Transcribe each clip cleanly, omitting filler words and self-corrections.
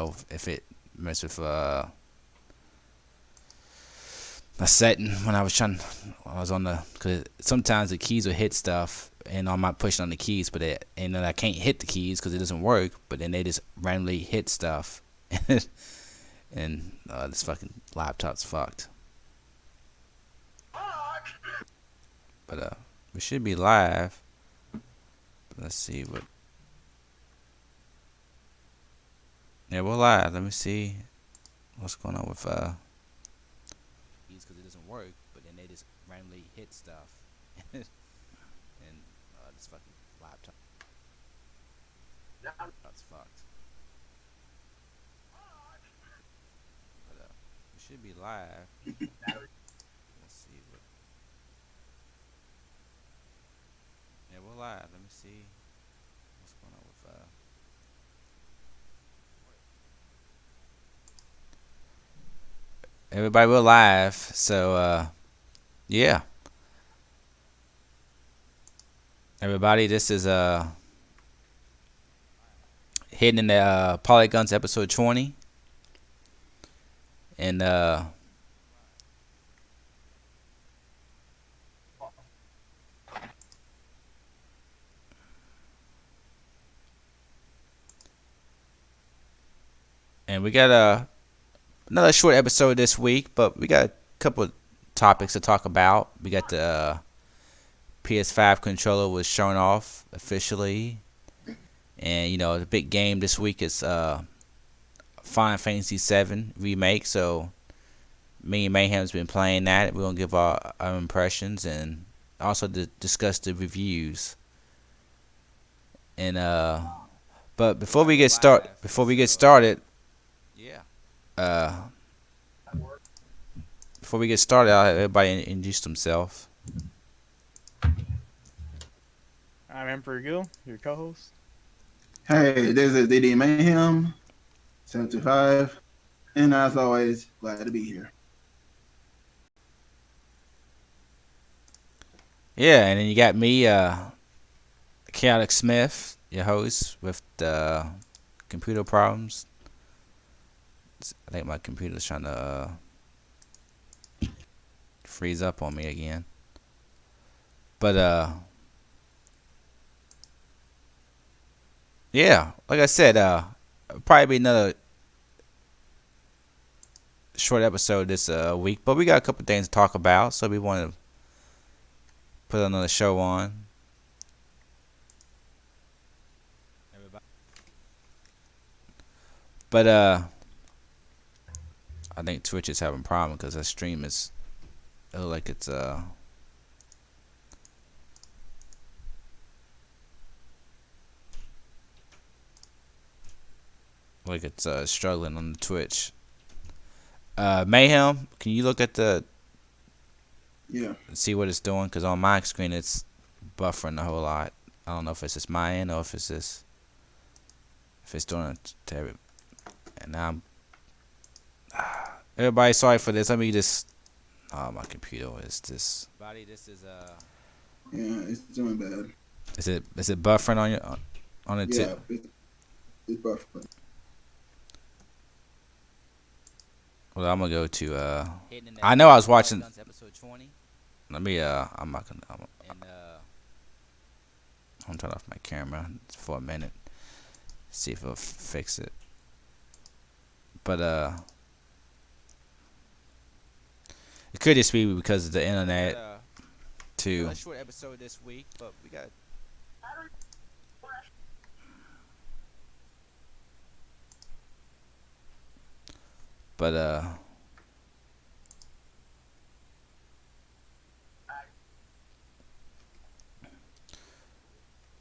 know if it messed with my setting when I was on the, because sometimes the keys will hit stuff and I'm not pushing on the keys, but and then I can't hit the keys because it doesn't work, but then they just randomly hit stuff. And this fucking laptop's fucked. But we should be live. Let's see what. Yeah, we're live. Let me see what's going on with because it doesn't work, but then they just randomly hit stuff. And this fucking laptop that's fucked. But we should be live. Let's see what. Yeah, we're live. Let me see what's going on with everybody. We're live. So yeah. Everybody, this is Hidden in the Polygons episode 20. And we got another short episode this week, but we got a couple of topics to talk about. We got the Ps5 controller was shown off officially, and you know the big game this week is Final Fantasy 7 remake. So me and Mayhem's been playing that. We're gonna give our impressions and also discuss the reviews. And but before we get started, yeah. Before we get started, I'll have everybody introduce themselves. I'm Emperor Gil, your co-host. Hey, this is DD Mayhem, 725, and as always, glad to be here. Yeah, and then you got me, Chaotic Smith, your host, with the computer problems. I think my computer's trying to freeze up on me again. But yeah, like I said, probably be another short episode this week, but we got a couple things to talk about, so we want to put another show on. But I think Twitch is having a problem because that stream is like it's struggling on the Twitch. Mayhem, can you look at the see what it's doing? Because on my screen it's buffering a whole lot. I don't know if it's just my end or if it's doing it to everybody. And now everybody, sorry for this. Let me just. Oh, my computer is this. Everybody, this is Yeah, it's doing bad. Is it buffering on your on it? Yeah, it's buffering. Well, I'm gonna go to. I know I was watching. Let me. I'm not gonna. I'm turning off my camera for a minute. See if it'll fix it. But it could just be because of the internet too. A short episode this week, but we got. But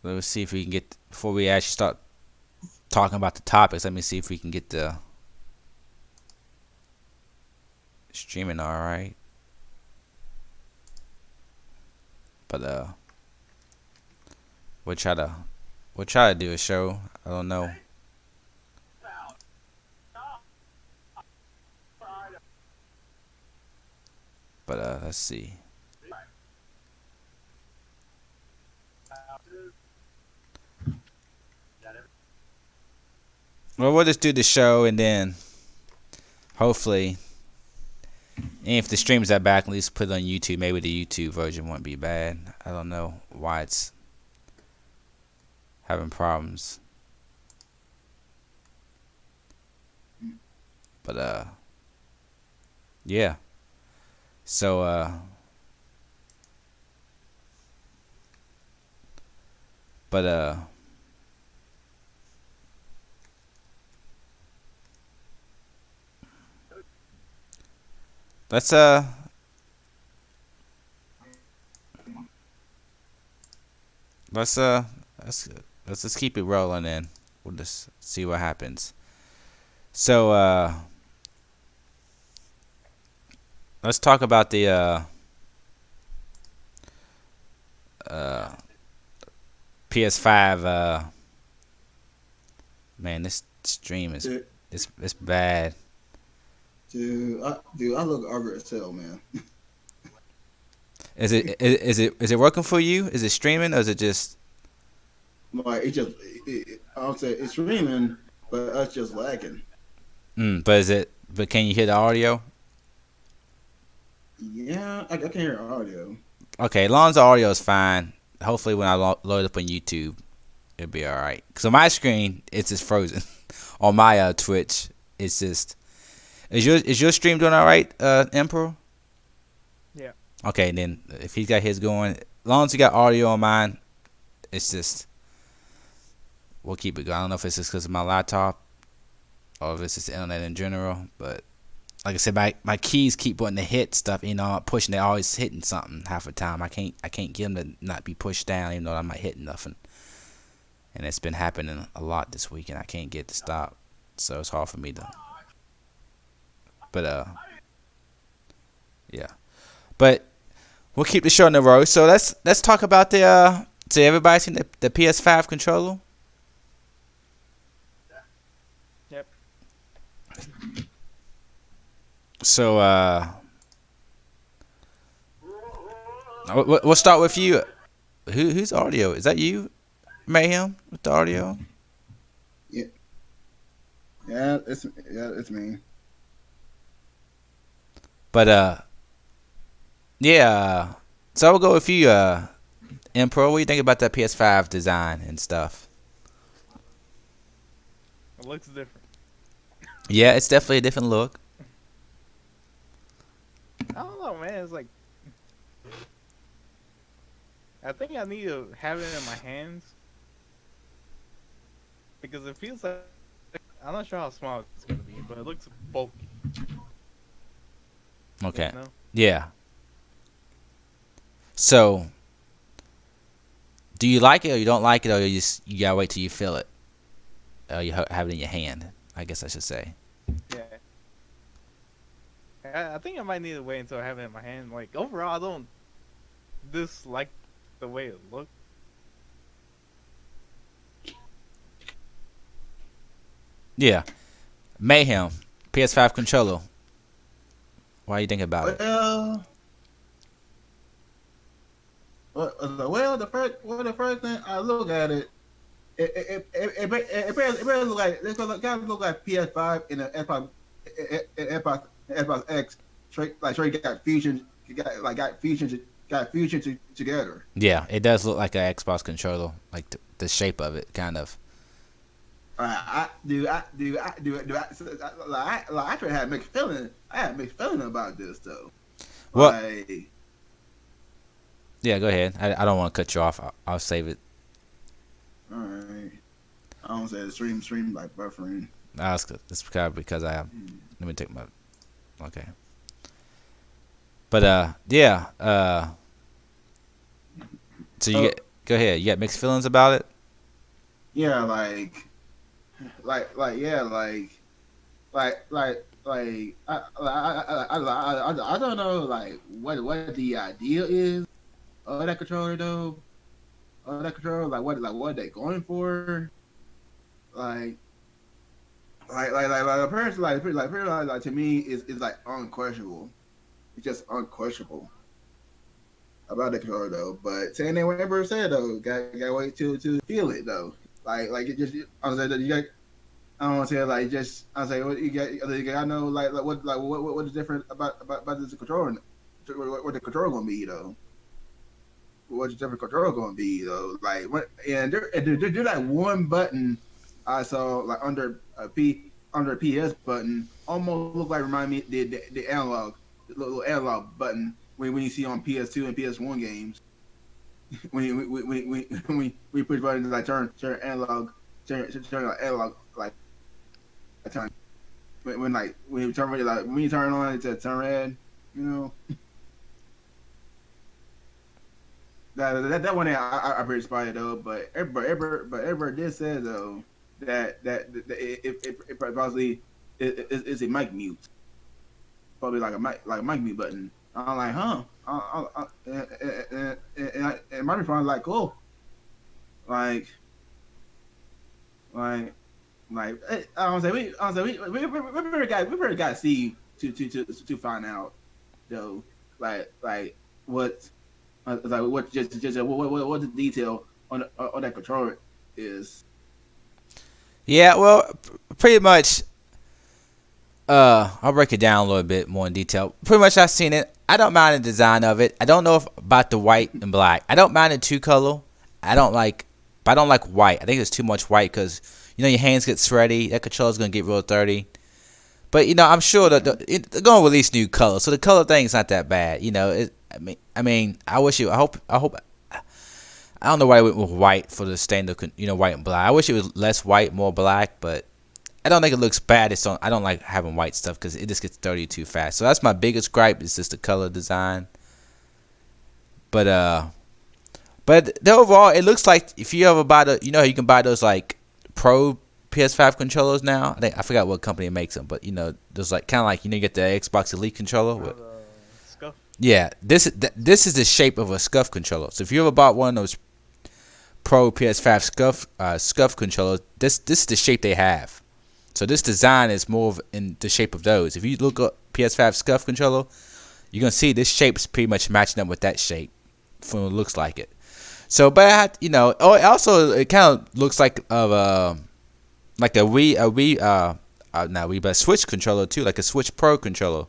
let's see if we can get before we actually start talking about the topics. Let me see if we can get the streaming all right. But we'll try to do a show. I don't know. But let's see. Well, we'll just do the show and then hopefully, and if the streams are back, at least put it on YouTube. Maybe the YouTube version won't be bad. I don't know why it's having problems. But yeah. So but let's let's uh let's let's just keep it rolling then. We'll just see what happens. So let's talk about the uh PS5 man, this stream is Dude, it's bad. dude, I look ugly as hell, man. Is it working for you? Is it streaming or is it just Like I'll say it's streaming, but us just lagging. but can you hear the audio? Yeah, I can hear audio. Okay, as long as the audio is fine. Hopefully when I load up on YouTube, it'll be alright. Cause on my screen, it's just frozen. On my Twitch, it's just is your stream doing alright, Emperor? Yeah. Okay, then if he's got his going, as long as he got audio on mine, it's just we'll keep it going. I don't know if it's just because of my laptop or if it's just the internet in general, but like I said, my keys keep wanting to hit stuff. You know, I'm pushing. They're always hitting something half the time. I can't get them to not be pushed down, even though I'm not hitting nothing. And it's been happening a lot this week, and I can't get it to stop. So it's hard for me to. But yeah. But we'll keep the show in the road. So let's talk about the. So everybody seen the PS5 controller? Yep. So we'll start with you. Who's audio? Is that you, Mayhem, with the audio? Yeah, it's me. But yeah. So we'll go with you, Emperor. What do you think about that PS5 design and stuff? It looks different. Yeah, it's definitely a different look. I don't know, man. It's like I think I need to have it in my hands because it feels like I'm not sure how small it's gonna be, but it looks bulky. Okay. You know? Yeah. So, do you like it or you don't like it, or you gotta wait till you feel it, or you have it in your hand? I guess I should say. Yeah. I think I might need to wait until I have it in my hand. Like overall, I don't dislike the way it looks. Yeah. Mayhem, PS5 controller. Why you think about it? The first thing I look at it, it barely look like it look like PS5 in an Xbox X straight got fusion together. Yeah, it does look like an Xbox controller, like the shape of it, kind of. I actually had mixed feeling. I had mixed feeling about this though. Well, Like, yeah, go ahead. I don't want to cut you off. I'll save it. all right. I don't say the stream like buffering. No, it's because I have. Let me take my. Okay. But yeah. So you go ahead. You got mixed feelings about it. Yeah, I don't know like what the idea is of that controller though. Of that controller, what they going for? Apparently like to me is like unquestionable. It's just unquestionable about the controller though. But saying that whatever said though, gotta wait to feel it though. Like it just I was like you got. I don't want to say like just I say what you got know what is different about this control what the control gonna be though. What's the different control gonna be though? Like what and there like one button I saw like under a PS button almost look like remind me the analog the little analog button when you see on PS2 and PS1 games when we push buttons like turn analog turn like analog like turn when you turn like when you turn on it to turn red, you know. That one I pretty inspired though, but everybody did say though that it probably is a mic mute, probably like a mic mute button. I'm like, huh? And my response like, cool, like like I don't say we pretty got to see to find out though, like what. Like what just what the detail on that controller is. Yeah, well, pretty much. I'll break it down a little bit more in detail. Pretty much, I've seen it. I don't mind the design of it. I don't know if about the white and black. I don't mind the two color. I don't like, but I don't like white. I think it's too much white because your hands get sweaty. That controller's gonna get real dirty. But I'm sure that they're gonna release new colors, so the color thing's not that bad. I mean, I hope. I don't know why I went with white for the standard, white and black. I wish it was less white, more black, but I don't think it looks bad. I don't like having white stuff because it just gets dirty too fast. So that's my biggest gripe is just the color design. But the overall, it looks like if you ever buy you can buy those like Pro PS5 controllers now. I forgot what company makes them, but there's like kind of like you get the Xbox Elite controller. Scuff. Yeah, this is the shape of a scuff controller. So if you ever bought one of those Pro PS5 scuff controllers, this is the shape they have. So this design is more in the shape of those. If you look up PS5 scuff controller, you're gonna see this shape is pretty much matching up with that shape, from what it looks like it. So, but also it kind of looks like a not Wii, but a Switch controller too, like a Switch Pro controller.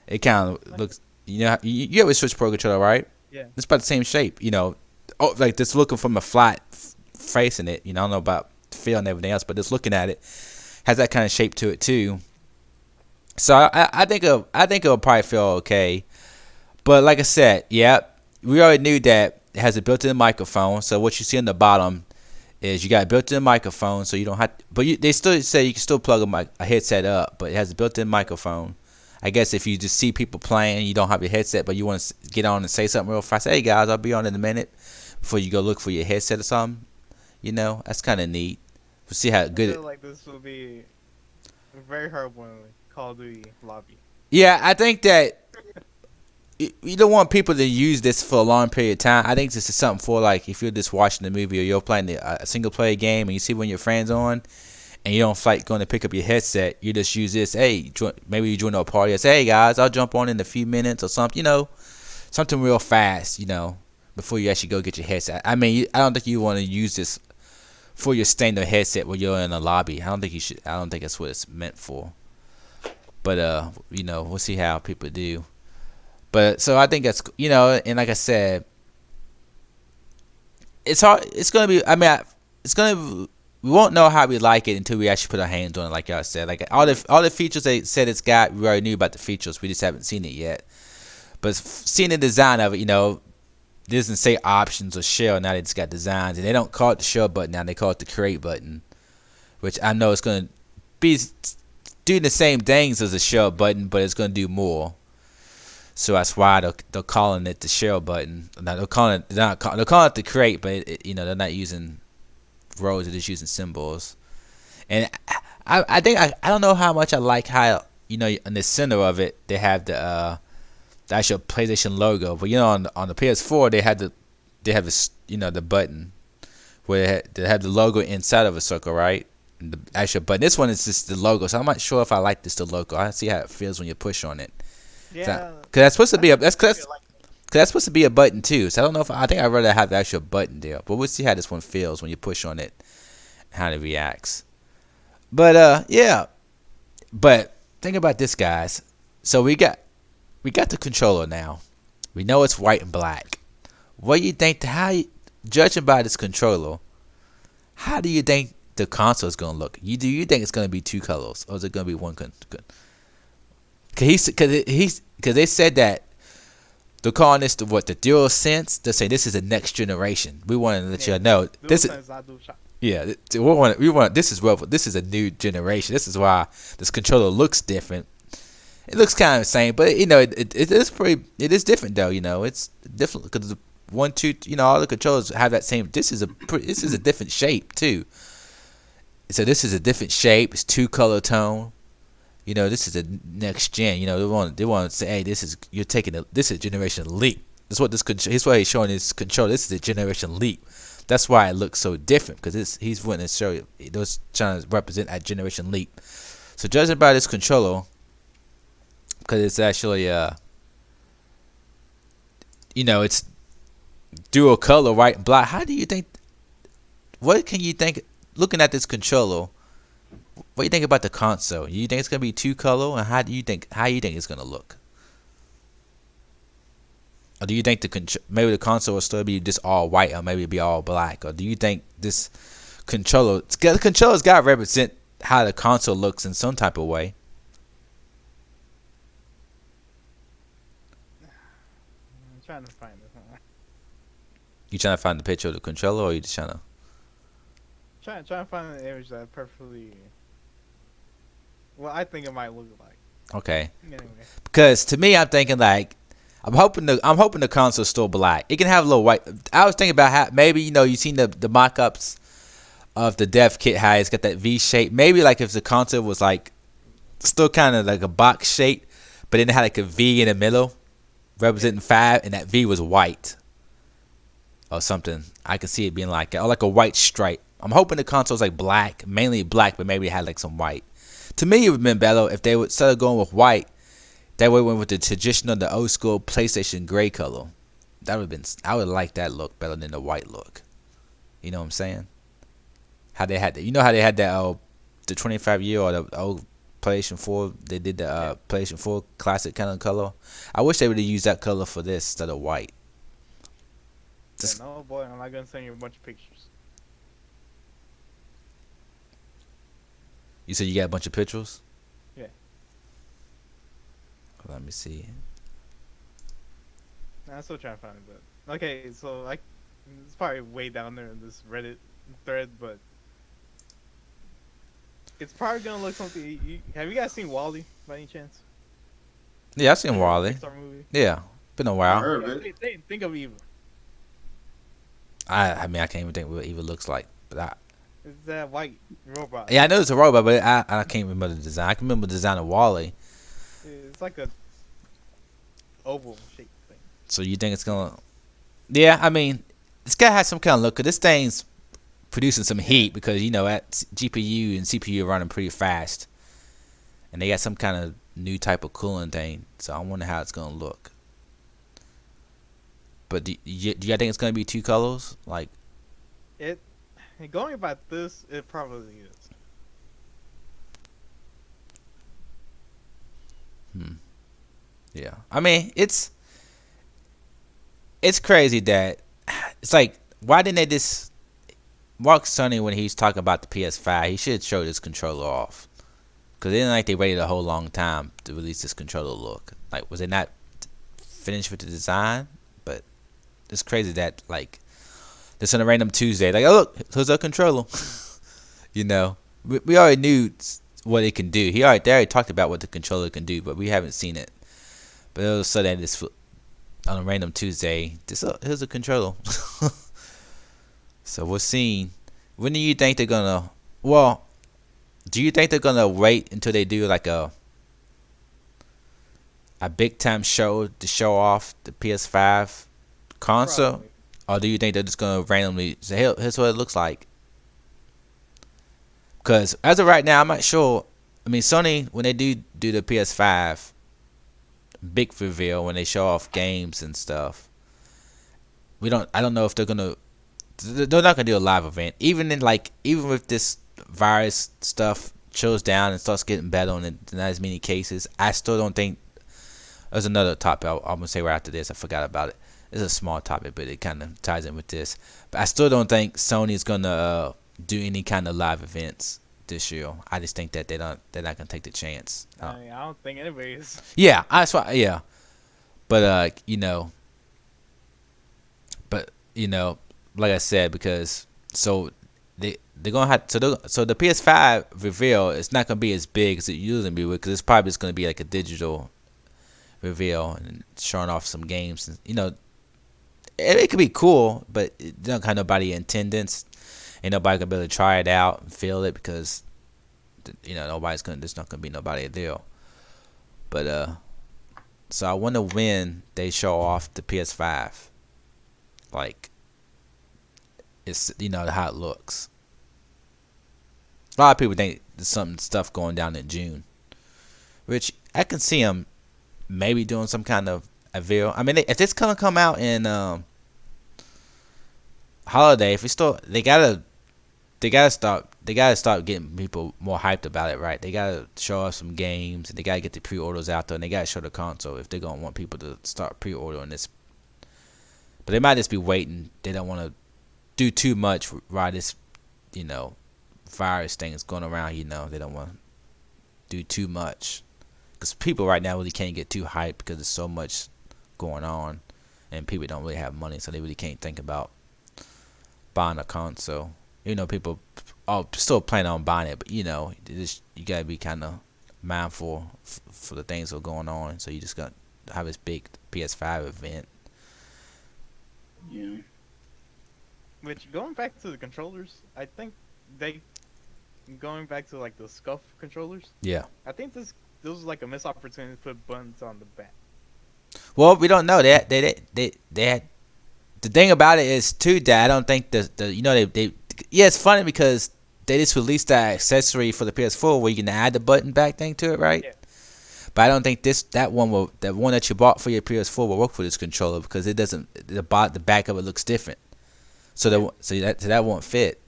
It kind of looks, you have a Switch Pro controller, right? Yeah. It's about the same shape, like just looking from a flat facing it. I don't know about feel and everything else, but just looking at it has that kind of shape to it too. So I think it'll probably feel okay. But like I said, yeah, we already knew that it has a built-in microphone. So what you see on the bottom is you got a built-in microphone, so you don't have. They still say you can still plug a headset up, but it has a built-in microphone. I guess if you just see people playing, you don't have your headset, but you want to get on and say something real fast. Hey guys, I'll be on in a minute. Before you go look for your headset or something, that's kind of neat. We'll see how good. I feel like this will be very hard when Call of Duty lobby. Yeah, I think that you don't want people to use this for a long period of time. I think this is something for like if you're just watching the movie or you're playing a single player game and you see one of your friends on, and you don't like going to pick up your headset. You just use this. Hey, maybe you join a party. I say, hey guys, I'll jump on in a few minutes or something. Something real fast. Before you actually go get your headset. I mean, I don't think you want to use this for your standard headset when you're in a lobby. I don't think you should. I don't think that's what it's meant for. But we'll see how people do. But so I think that's and like I said, it's hard. It's gonna be. I mean, it's gonna. We won't know how we like it until we actually put our hands on it. Like y'all said, like all the features they said it's got, we already knew about the features. We just haven't seen it yet. But seeing the design of it, it doesn't say options or shell. Now they just got designs, and they don't call it the shell button now. They call it the create button, which I know it's gonna be doing the same things as a shell button, but it's gonna do more. So that's why they're calling it the shell button. Now they're calling it the create, but they're not using rows. They're just using symbols. And I think I don't know how much I like how in the center of it they have the actual PlayStation logo, but on the PS4 they have the button where they have the logo inside of a circle, right? And the actual button. This one is just the logo, so I'm not sure if I like the logo. I see how it feels when you push on it. Yeah, because that's supposed to be that's supposed to be a button too. So I don't know if I think I'd rather have the actual button there, but we'll see how this one feels when you push on it, how it reacts. But yeah. But think about this, guys. So we got the controller now. We know it's white and black. What do you think? Judging by this controller, how do you think the console is gonna look? Do you think it's gonna be two colors, or is it gonna be one? Because they said that they're calling this the Dual Sense. They say this is the next generation. We want to let you know this is. Yeah, we want this is this is a new generation. This is why this controller looks different. It looks kind of the same, but it is it is different though. It's different because one, two, all the controllers have that same. This is a different shape too. So this is a different shape. It's two color tone. This is the next gen. They want to say, hey, this is a generation leap. That's what he's why he's showing his control. This is a generation leap. That's why it looks so different because he's wanting to show you. Those trying to represent a generation leap. So judging by this controller, because it's actually it's dual color, white and black. How do you think? What can you think? Looking at this controller, what do you think about the console? You think it's gonna be two color, and how you think it's gonna look? Or do you think maybe the console will still be just all white, or maybe it'll be all black? Or do you think this the controller's got to represent how the console looks in some type of way? I'm trying to find it. You trying to find the picture of the controller, or you just trying to? Trying to find an image that perfectly. Well, I think it might look like. Okay. Anyway. Because to me, I'm thinking like. I'm hoping the console's still black. It can have a little white. I was thinking about how maybe you seen the mock-ups of the dev kit, how it's got that V shape. Maybe like if the console was like still kind of like a box shape, but then it had like a V in the middle representing 5, and that V was white or something. I could see it being like that, or like a white stripe. I'm hoping the console's like black, mainly black, but maybe it had like some white. To me, it would have been better if they would instead of going with white. That way, went with the traditional, the old school PlayStation gray color. That would have been. I would like that look better than the white look. You know what I'm saying? How they had that. How they had that the 25-year or the old PlayStation 4. They did the PlayStation 4 classic kind of color. I wish they would have used that color for this instead of white. No, boy, I'm not gonna send you a bunch of pictures. You said you got a bunch of pictures? Yeah. Let me see. I'm still trying to find it, but okay. So it's probably way down there in this Reddit thread, but it's probably gonna look something. Have you guys seen Wall-E by any chance? Yeah, I've seen Wall-E. Pixar movie. Yeah, been a while. heard of it. Think of Eva. I mean, I can't even think what Eva looks like, but It's that white robot. yeah, I know it's a robot, but I can't remember the design. I can remember the design of Wall-E. It's like a oval shaped thing. So you think it's gonna? Yeah, I mean, it's gotta have some kind of look. Cause this thing's producing some heat because at GPU and CPU are running pretty fast, and they got some kind of new type of cooling thing. So I wonder how it's gonna look. But do you think it's gonna be two colors? Like Going about this, it probably is. Yeah. I mean, it's crazy that it's like, why didn't they just Mark Sony when he's talking about the PS5? He should show this controller off, because it didn't like they waited a whole long time to release this controller look. Like, was they not finished with the design? But it's crazy that like this on a random Tuesday, like, oh look, here's our controller. We already knew what it can do. They already talked about what the controller can do, but we haven't seen it. But all of a sudden, this on a random Tuesday, here's a controller. So we're seeing. When do you think they're gonna? Well, do you think they're gonna wait until they do like a big time show to show off the PS5 console? Probably. Or do you think they're just gonna randomly say, "Hey, here's what it looks like"? Because as of right now, I'm not sure. I mean, Sony, when they do the PS5 big reveal, when they show off games and stuff, I don't know if they're not gonna do a live event. Even with this virus stuff chills down and starts getting better and not as many cases, I still don't think. There's another topic I'm gonna say right after this. I forgot about it. It's a small topic, but it kind of ties in with this. But I still don't think Sony's gonna do any kind of live events this year. I just think that they're not gonna take the chance. I mean, I don't think anybody is. Yeah, that's why. Yeah, but like I said, because they're gonna have so the PS5 reveal is not gonna be as big as it usually be because it's probably just gonna be like a digital reveal and showing off some games. And, it could be cool, but it don't have nobody in attendance. Ain't nobody gonna be able to try it out and feel it because there's not gonna be nobody there. But so I wonder when they show off the PS5. Like, it's how it looks. A lot of people think there's some stuff going down in June, which I can see them maybe doing some kind of a video. I mean, if it's gonna come out in holiday, if we still they gotta start getting people more hyped about it, right? They gotta show us some games, and they gotta get the pre-orders out there, and they gotta show the console if they're gonna want people to start pre-ordering this. But they might just be waiting. They don't want to do too much while this, virus thing is going around. They don't want to do too much because people right now really can't get too hyped because there's so much going on, and people don't really have money, so they really can't think about buying a console. People are still planning on buying it, but you gotta be kind of mindful for the things that are going on. So you just got to have this big PS5 event. Yeah. Which, going back to the controllers, I think going back to like the scuff controllers. Yeah. I think this was like a missed opportunity to put buttons on the back. Well, we don't know that they had. The thing about it is too that I don't think they it's funny because they just released that accessory for the PS4 where you can add the button back thing to it, right? Yeah. But I don't think that one that you bought for your PS4 will work for this controller because it doesn't the back of it looks different, so that won't fit.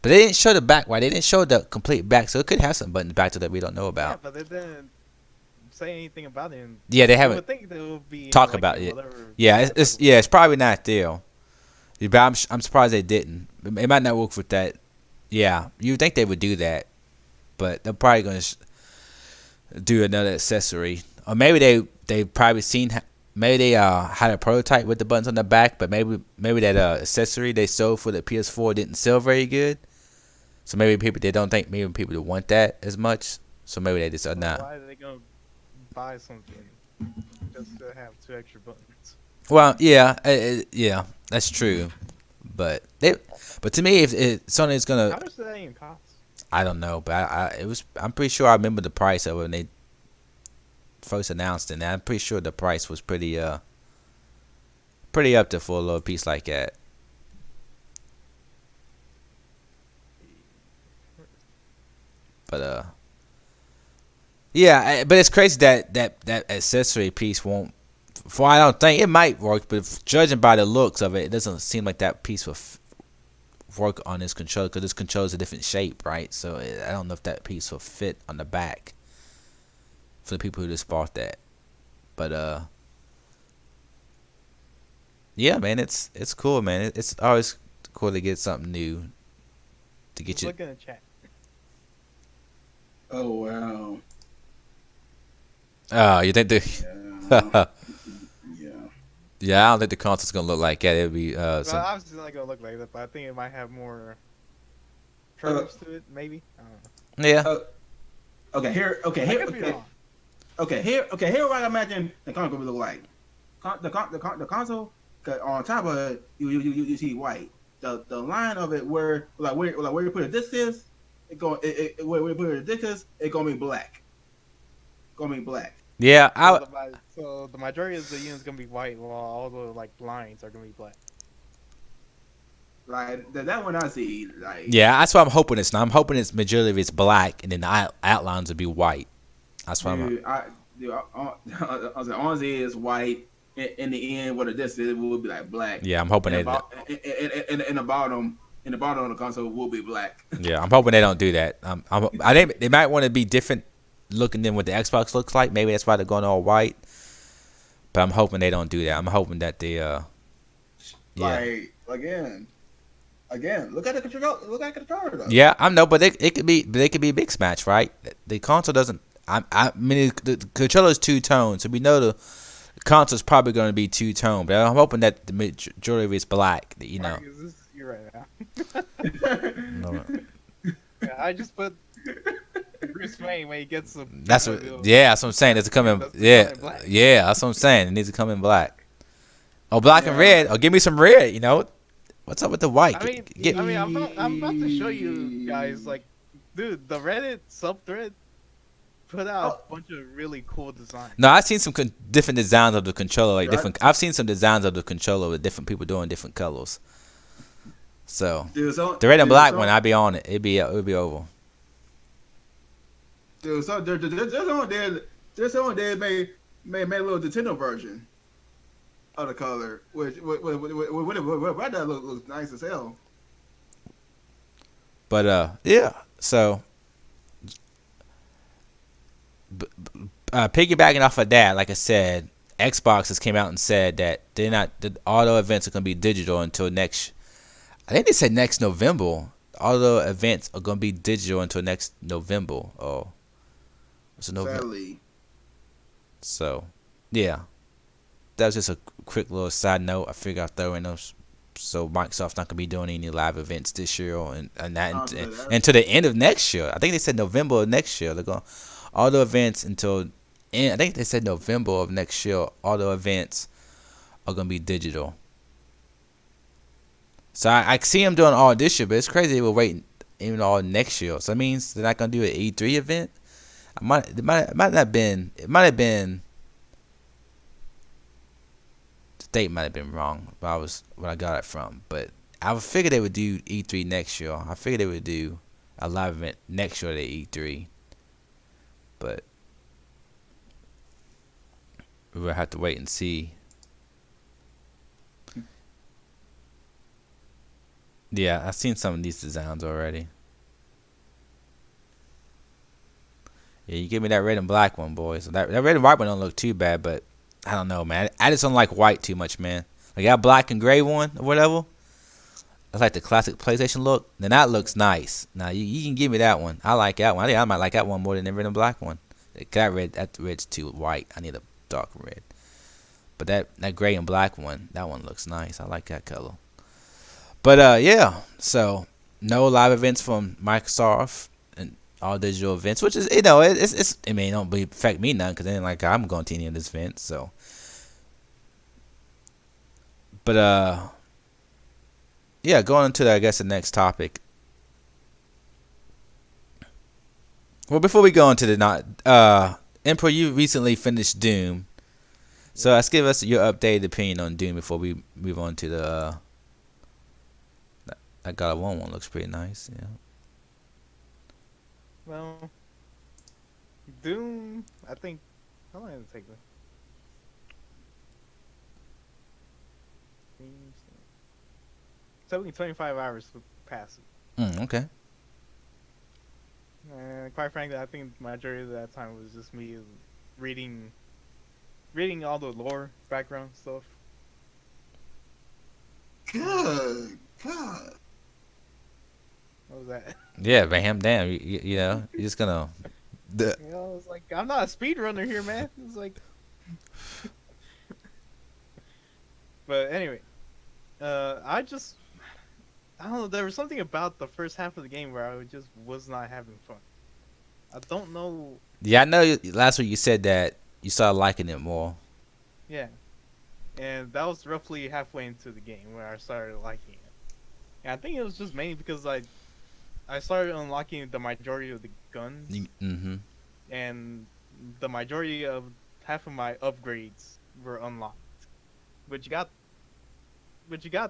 But they didn't show the back, right? They didn't show the complete back, so it could have some buttons back to that we don't know Yeah, about. but they didn't say anything about it. And Yeah, they I haven't would think they would be talk like, about it. whatever- Yeah, it's probably not there. Yeah, but I'm surprised they didn't. It might not work with that. Yeah, you'd think they would do that, but they're probably going to do another accessory, or maybe they probably seen. Maybe they had a prototype with the buttons on the back, but maybe that accessory they sold for the PS4 didn't sell very good. So maybe they don't think maybe people would want that as much. So maybe they just So nah. why are they gonna buy something just to have 2 extra buttons? Well, yeah, that's true. But to me, if Sony's How gonna, much does that even cost? I don't know, but I'm pretty sure I remember the price of it when they first announced it. And I'm pretty sure the price was pretty up there for a little piece like that. But yeah, but it's crazy that accessory piece won't. For I don't think it might work, but judging by the looks of it, it doesn't seem like that piece will work on this controller because this controller is a different shape, right? So I don't know if that piece will fit on the back for the people who just bought that. But yeah, man, it's cool, man. It's always cool to get something new to get Just you. look in the chat. Oh wow. Oh, you think the? Yeah. Yeah. Yeah, I don't think the console's gonna look like that. It'll be Well, some. obviously not gonna look like that, but I think it might have more curves to it. Maybe. I don't know. Yeah. Okay, here. Okay, I here. could be Okay, wrong. okay, here. Okay, here. What I imagine the console would look like. The console. 'Cause on top of it, you see white. The line of it where you put a disc is, where you put a disc is, it gonna be black. Gonna be black. Yeah, So the majority of the unit's gonna be white, while all the like lines are gonna be black. Like that one I see. Like yeah, that's what I'm hoping it's not. I'm hoping it's majority of it's black and then the outlines will be white. That's what I'm. dude, I was like, Onzi is white. In the end, what a disc is will be like black. Yeah, I'm hoping In that. the bottom, and the bottom of the console will be black. Yeah, I'm hoping they don't do that. I think they might want to be different looking than what the Xbox looks like. Maybe that's why they're going all white. But I'm hoping they don't do that. I'm hoping that they yeah. Like again, look at the controller. Look at the controller though. Yeah, I know, but it could be a mixed match, right? The console doesn't. I mean, the controller is two tone, so we know the console's probably going to be two tone. But I'm hoping that the majority of it's black. You know. Marcus, you're right now. No. Yeah, I just put Bruce Wayne when he gets the. That's what. Yeah, that's what I'm saying. It's coming. Yeah, yeah, that's what I'm saying. It needs to come in black. Oh, black and red. Oh, give me some red. You know, what's up with the white? I'm about to show you guys. Like, dude, the Reddit subthread put out a bunch of really cool designs. No, I've seen some different designs of the controller. Like different. I've seen some designs of the controller with different people doing different colors. So the red and black one, I'd be on it. It'd be over. Dude, so there's someone there made a little Nintendo version of the color, which that looks nice as hell. But yeah. So piggybacking off of that, like I said, Xbox has came out and said that the auto events are gonna be digital until next. I think they said next November. All the events are gonna be digital until next November. Oh, what's November? Sadly. So, yeah, that was just a quick little side note. I figured I'd throw in those. So Microsoft's not gonna be doing any live events this year, until the end of next year. I think they said November of next year. They're going all the events until. I think they said November of next year. All the events are gonna be digital. So I see them doing all this year, but it's crazy they were waiting even all next year. So that means they're not gonna do an E3 event. It might have been. The date might have been wrong, but I was where I got it from. But I figured they would do E3 next year. I figured they would do a live event next year at E3. But we will have to wait and see. Yeah, I've seen some of these designs already. Yeah, you give me that red and black one, boys. So that red and white one don't look too bad, but I don't know, man. I just don't like white too much, man. Like that black and gray one or whatever. That's like the classic PlayStation look. Then that looks nice. Now you can give me that one. I like that one. I think I might like that one more than the red and black one. That red's too white. I need a dark red. But that gray and black one, that one looks nice. I like that color. But yeah, so no live events from Microsoft and all digital events, which is it's I mean it don't affect me none because then like I'm going to any of this events. So, but yeah, going into I guess the next topic. Well, before we go into the Emperor, you recently finished Doom, so let's give us your updated opinion on Doom before we move on to the. That God of War one looks pretty nice, yeah. Well, Doom, I think. How long did it take me? 25 hours to pass it. Okay. And quite frankly, I think the majority of that time was just me reading all the lore background stuff. Good God. What was that? Yeah, bam, damn. You know, you're just gonna. You know, it's like I'm not a speedrunner here, man. It's like. But anyway, I don't know. There was something about the first half of the game where I just was not having fun. I don't know. Yeah, I know. Last week you said that you started liking it more. Yeah, and that was roughly halfway into the game where I started liking it. And I think it was just mainly because I started unlocking the majority of the guns, and the majority of half of my upgrades were unlocked. But you got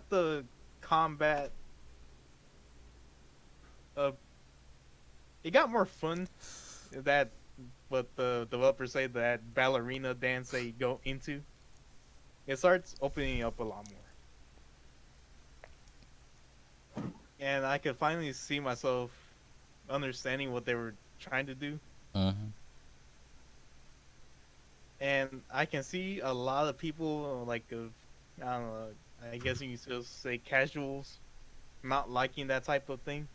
the combat. It got more fun. That what the developers say that ballerina dance they go into. It starts opening up a lot more. and I could finally see myself understanding what they were trying to do. Mhm. And I can see a lot of people I don't know, I guess you could still say casuals not liking that type of thing,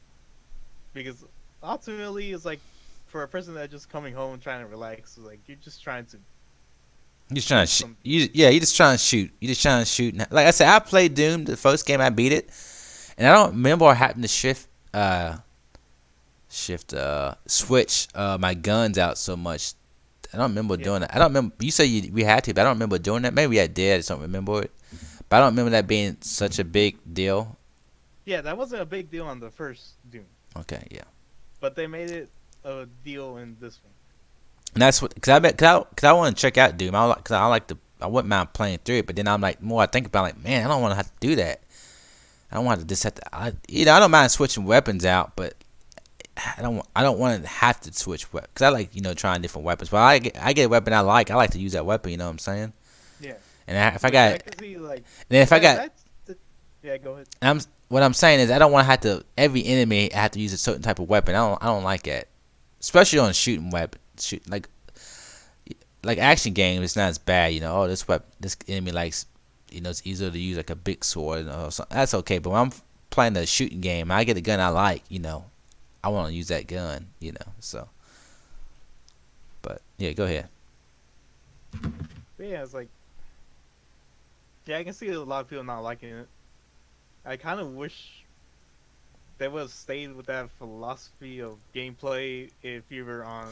because ultimately it's like for a person that's just coming home trying to relax, like you're just trying to You just trying do to some. yeah, you just trying to shoot. You just trying to shoot. Like I said, I played Doom the first game I beat it, and I don't remember what happened to switch my guns out so much. I don't remember Yeah, doing that. I don't remember. You say we had to, but I don't remember doing that. Maybe I did. I just don't remember it. But I don't remember that being such a big deal. yeah, that wasn't a big deal on the first Doom, Okay, yeah. but they made it a deal in this one. And that's what, cause I want to check out Doom. Cause I like I wouldn't mind playing through it. But then I'm like, more I think about it, like, man, I don't want to have to do that. I don't want to just have to. I don't mind switching weapons out, but I don't want to have to switch weapons. Cause I like trying different weapons. But I get a weapon I like to use that weapon. You know what I'm saying? Yeah, And if I which got, I can see like then if I got, that's the, yeah. Go ahead. what I'm saying is I don't want to have to every enemy I have to use a certain type of weapon. I don't like that, especially on shooting weapon. Shoot like action games, it's not as bad. Oh, this enemy likes, it's easier to use like a big sword. So that's okay. But when I'm playing a shooting game, I get a gun I like. I want to use that gun. So. But yeah, go ahead. But yeah, it's like yeah, I can see a lot of people not liking it. I kind of wish they would have stayed with that philosophy of gameplay if you were on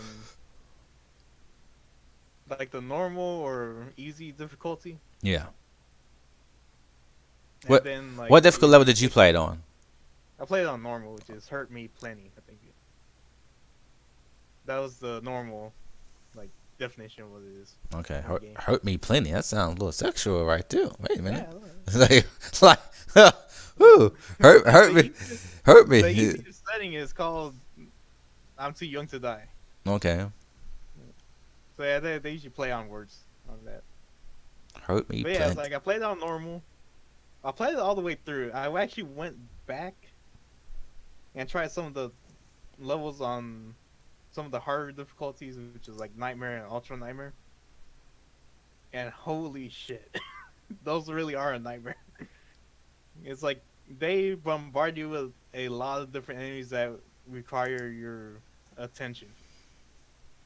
like the normal or easy difficulty, Yeah. and What then like what difficult level did you play it on? I played it on normal, which is hurt me plenty. I think that was the normal like definition of what it is Okay, in the game. hurt me plenty. That sounds a little sexual right there. Wait a minute. Yeah, It's like, ooh, hurt me, hurt the me. easiest setting is called "I'm Too Young to Die." Okay, So yeah, they usually play on words on that. hurt me But yeah, it's plenty. like I played it on normal. I played it all the way through. I actually went back and tried some of the levels on some of the harder difficulties, which is like Nightmare and Ultra Nightmare. And holy shit, those really are a nightmare. It's like they bombard you with a lot of different enemies that require your attention.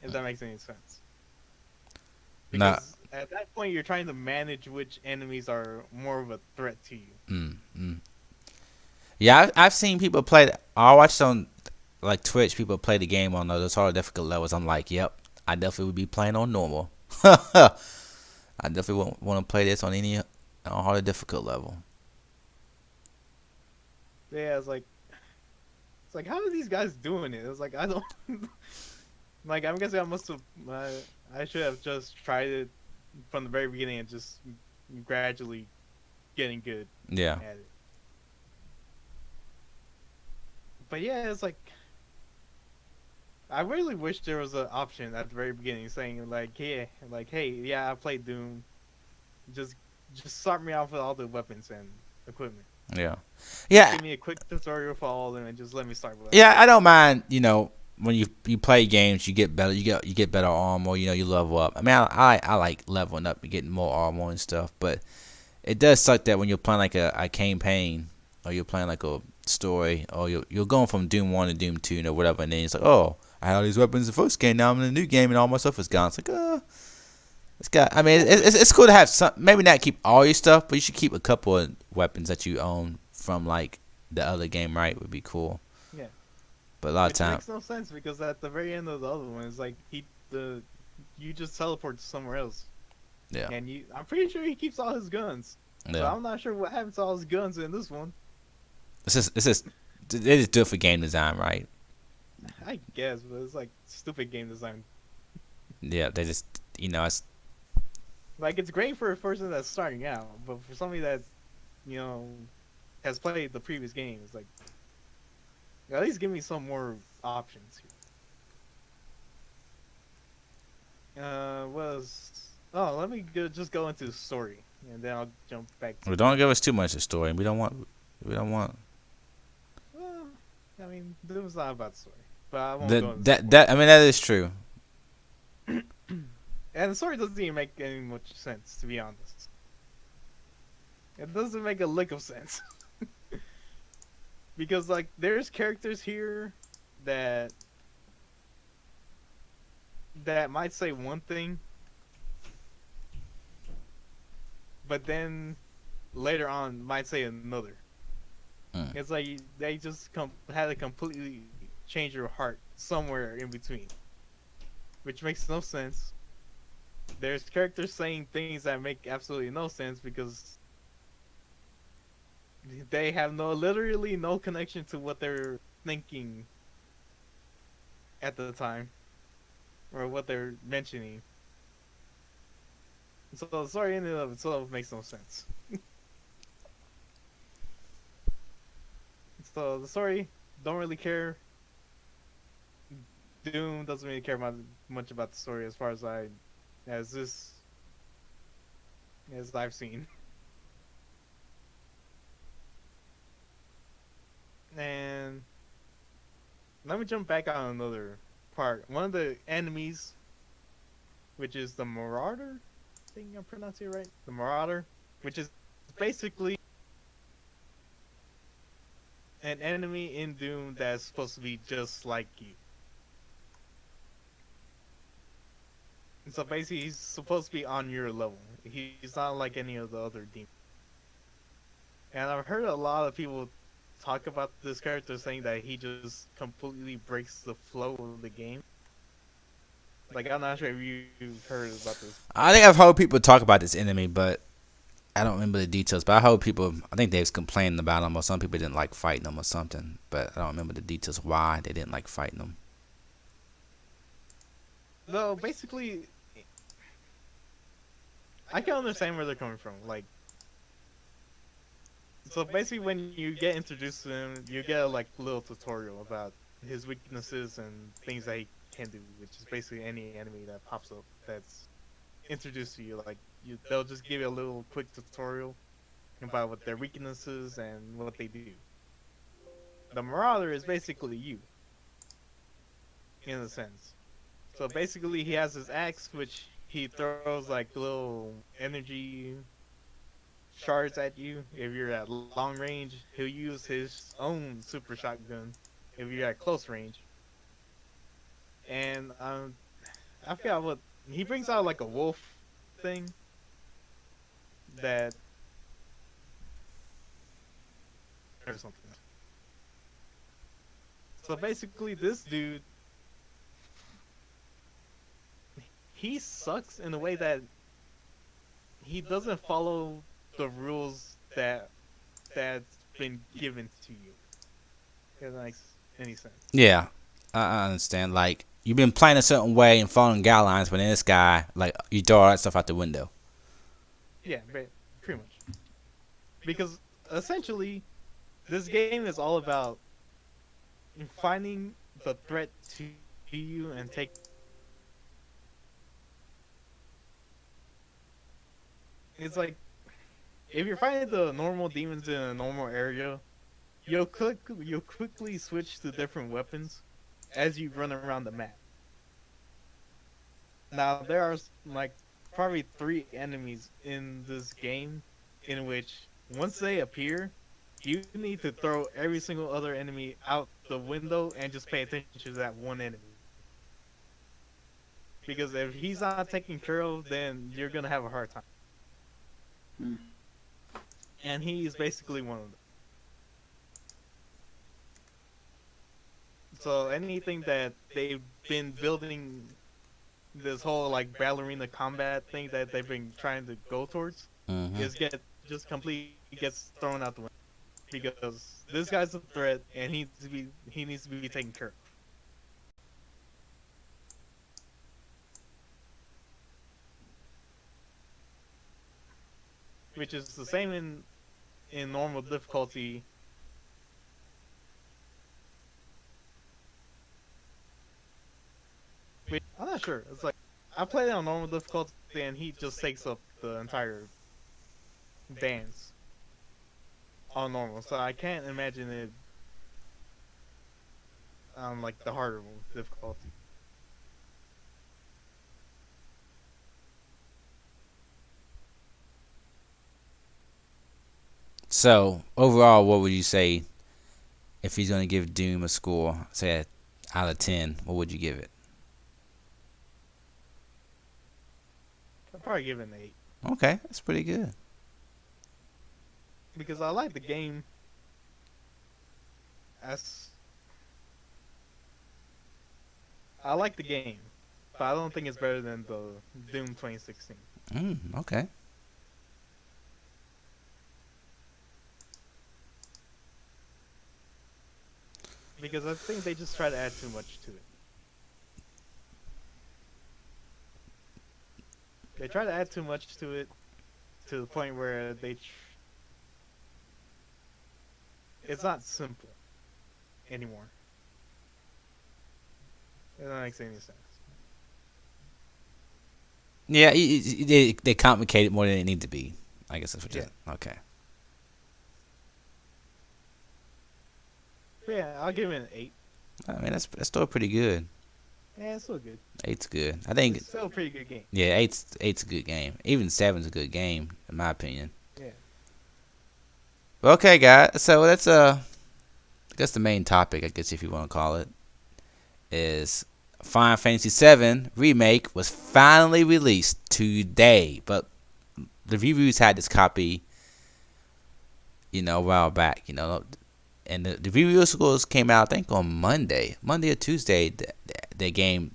If that makes any sense. Nah, Because at that point, you're trying to manage which enemies are more of a threat to you. mm, mm. Yeah, I've seen people play. I watched on like Twitch. People play the game on those hard difficult levels. I'm like, yep, I definitely would be playing on normal. I definitely won't want to play this on any harder difficult level. Yeah, it's like how are these guys doing it? It's like I don't like. I'm guessing I must have. I should have just tried it from the very beginning and just gradually getting good Yeah. at it. But yeah, it's I really wish there was an option at the very beginning saying hey, yeah, I played Doom. Just just start me off with all the weapons and equipment. Yeah. Just Yeah. give me a quick tutorial for all of them and just let me start with Yeah, that. I don't mind. When you play games, you get better. You get better armor. You level up. I mean, I like leveling up and getting more armor and stuff. But it does suck that when you're playing like a campaign, or you're playing like a story, or you're going from Doom 1 to Doom 2, whatever, and then it's like, oh, I had all these weapons in the first game. Now I'm in a new game and all my stuff is gone. It's like, it's got. I mean, it's cool to have some. Maybe not keep all your stuff, but you should keep a couple of weapons that you own from like the other game. Right, would be cool. Yeah. But a lot of Which time, makes no sense because at the very end of the other one, it's like you just teleport to somewhere else, yeah, and I'm pretty sure he keeps all his guns. So yeah. I'm not sure what happens to all his guns in this one. It's just they just do it for game design, right? I guess, but it's like stupid game design. Yeah, they just it's Like it's great for a person that's starting out, but for somebody that you know has played the previous game, it's like at least give me some more options here. Let me just go into the story, and then I'll jump back to. well, don't give us too much of the story. We don't want. I mean, Doom's not about the story, but I won't go into That spoilers. I mean that is true. And the story doesn't even make any much sense, to be honest. It doesn't make a lick of sense because like there's characters here that that might say one thing, but then later on might say another. Mm. It's like they just had to completely change your heart somewhere in between, which makes no sense. There's characters saying things that make absolutely no sense because they have literally no connection to what they're thinking at the time or what they're mentioning. So the story in and of itself makes no sense. So the story, don't really care. Doom doesn't really care about much about the story as far as as this as I've seen. And let me jump back on another part. One of the enemies, which is the Marauder, I think I'm pronouncing it right. The Marauder, which is basically an enemy in Doom that's supposed to be just like you. And so basically, he's supposed to be on your level. He's not like any of the other demons. And I've heard a lot of people talk about this character saying that he just completely breaks the flow of the game. Like, I'm not sure if you've heard about this. I think I've heard people talk about this enemy, but I don't remember the details. But I heard people. I think they was complaining about him, or some people didn't like fighting him, or something. But I don't remember the details why they didn't like fighting him. No, basically, I can understand where they're coming from. Like, so basically, when you get introduced to him, you get a like little tutorial about his weaknesses and things that he can do, which is basically any enemy that pops up that's introduced to you. Like, they'll just give you a little quick tutorial about what their weaknesses and what they do. The Marauder is basically you, in a sense. So basically, he has his axe, which he throws like little energy shards at you. If you're at long range, he'll use his own super shotgun. If you're at close range, and I forgot what he brings out, like a wolf thing that or something. So basically, this dude he sucks in a way that he doesn't follow the rules that's been given to you. If that makes any sense. Yeah, I understand. Like you've been playing a certain way and following guidelines, but then this guy, like you throw all that stuff out the window. Yeah, pretty much. Because essentially, this game is all about finding the threat to you and take. It's like if you're fighting the normal demons in a normal area, you'll quickly switch to different weapons as you run around the map. Now there are like probably 3 enemies in this game in which once they appear, you need to throw every single other enemy out the window and just pay attention to that one enemy. Because if he's not taken care of, then you're gonna have a hard time. Hmm. And he is basically one of them. So anything that they've been building, this whole like ballerina combat thing that they've been trying to go towards, Mm-hmm. is get just completely gets thrown out the window because this guy's a threat and he needs to be taken care of. Which is the same in normal difficulty. Which, I'm not sure. It's like I played it on normal difficulty and he just takes up the entire dance on normal. So I can't imagine it on like the harder difficulty. So overall, what would you say if he's gonna give Doom a score, say out of 10? What would you give it? I'd probably give it an 8 Okay, that's pretty good. because I like the game. As I like the game, but I don't think it's better than the Doom 2016. Okay. Because I think they just try to add too much to it. They try to add too much to it to the point where it's not simple anymore. It doesn't make any sense. Yeah, they complicate it more than it need to be. I guess that's what you're Yeah. okay. But yeah, I'll give it an 8. I mean, that's still pretty good. Yeah, it's still good. Eight's good. I think. It's still a pretty good game. Yeah, eight's a good game. Even seven's a good game in my opinion. Yeah. Okay, guys. So that's I guess the main topic, I guess if you want to call it, is Final Fantasy VII Remake was finally released today, but the reviews had this copy, a while back, and the review scores came out, I think, on Monday or Tuesday. The game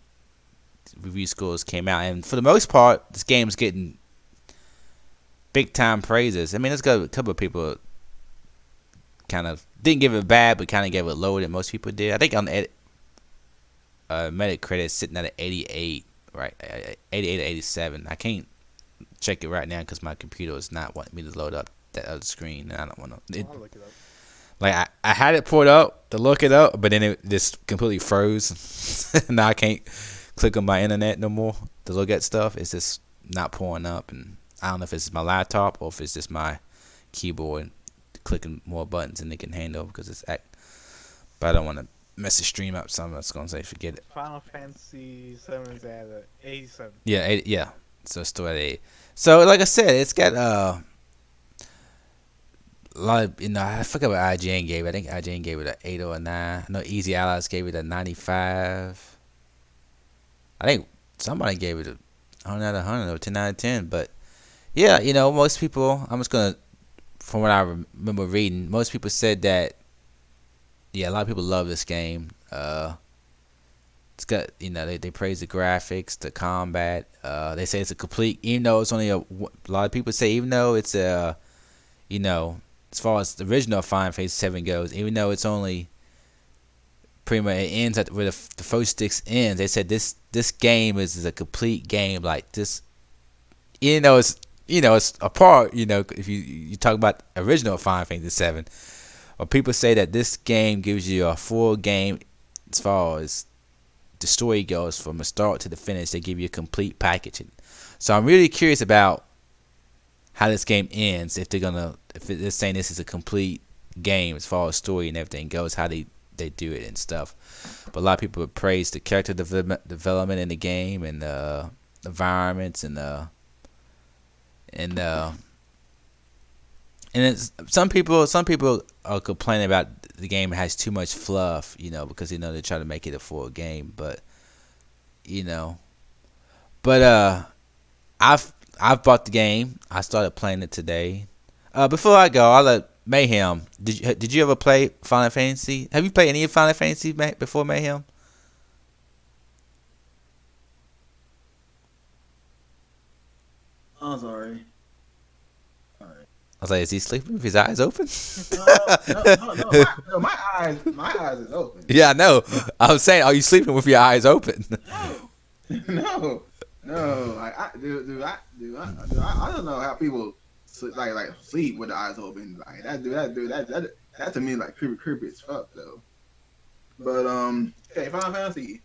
review scores came out, and for the most part, this game's getting big time praises. I mean, there's got a couple of people kind of didn't give it bad, but kind of gave it lower than most people did. I think on the Metacritic it's sitting at an 88, right? 88 or 87. I can't check it right now because my computer is not wanting me to load up that other screen, and I don't want to. I'll look it up. Like I had it pulled up to look it up, but then it just completely froze. Now I can't click on my internet no more to look at stuff. It's just not pulling up, and I don't know if it's my laptop or if it's just my keyboard clicking more buttons than it can handle because it's act. But I don't want to mess the stream up, so I'm just gonna say forget it. Final Fantasy 7 is at 87. Yeah, yeah. So it's still at 8. So like I said, it's got a lot of, I forget what IGN gave it. I think IGN gave it an 8 or a 9. I know Easy Allies gave it a 95. I think somebody gave it a 100 out of 100 or 10 out of 10. But yeah, most people, I'm just gonna, from what I remember reading, most people said that, yeah, a lot of people love this game. It's got, they praise the graphics, the combat. They say it's a complete, even though it's only a lot of people say, even though it's a, as far as the original Final Fantasy 7 goes, even though it's only pretty much, it ends at where the first six ends, they said this game is a complete game. Like this, it's it's a part, if you talk about original Final Fantasy 7, or people say that this game gives you a full game as far as the story goes from the start to the finish. They give you a complete package. So I'm really curious about how this game ends, if they're saying this is a complete game as far as story and everything goes, how they do it and stuff. But a lot of people praise the character development in the game and the environments and it's, some people are complaining about the game has too much fluff, because they try to make it a full game, but I've bought the game. I started playing it today. Before I go, I'll let Mayhem. Did you ever play Final Fantasy? Have you played any of Final Fantasy before, Mayhem? I'm sorry. All right. I was like, is he sleeping with his eyes open? No, my eyes is open. Yeah, I know. I was saying, are you sleeping with your eyes open? No. I don't know how people sleep with the eyes open. Like that to me like creepy as fuck though. But okay, Final Fantasy.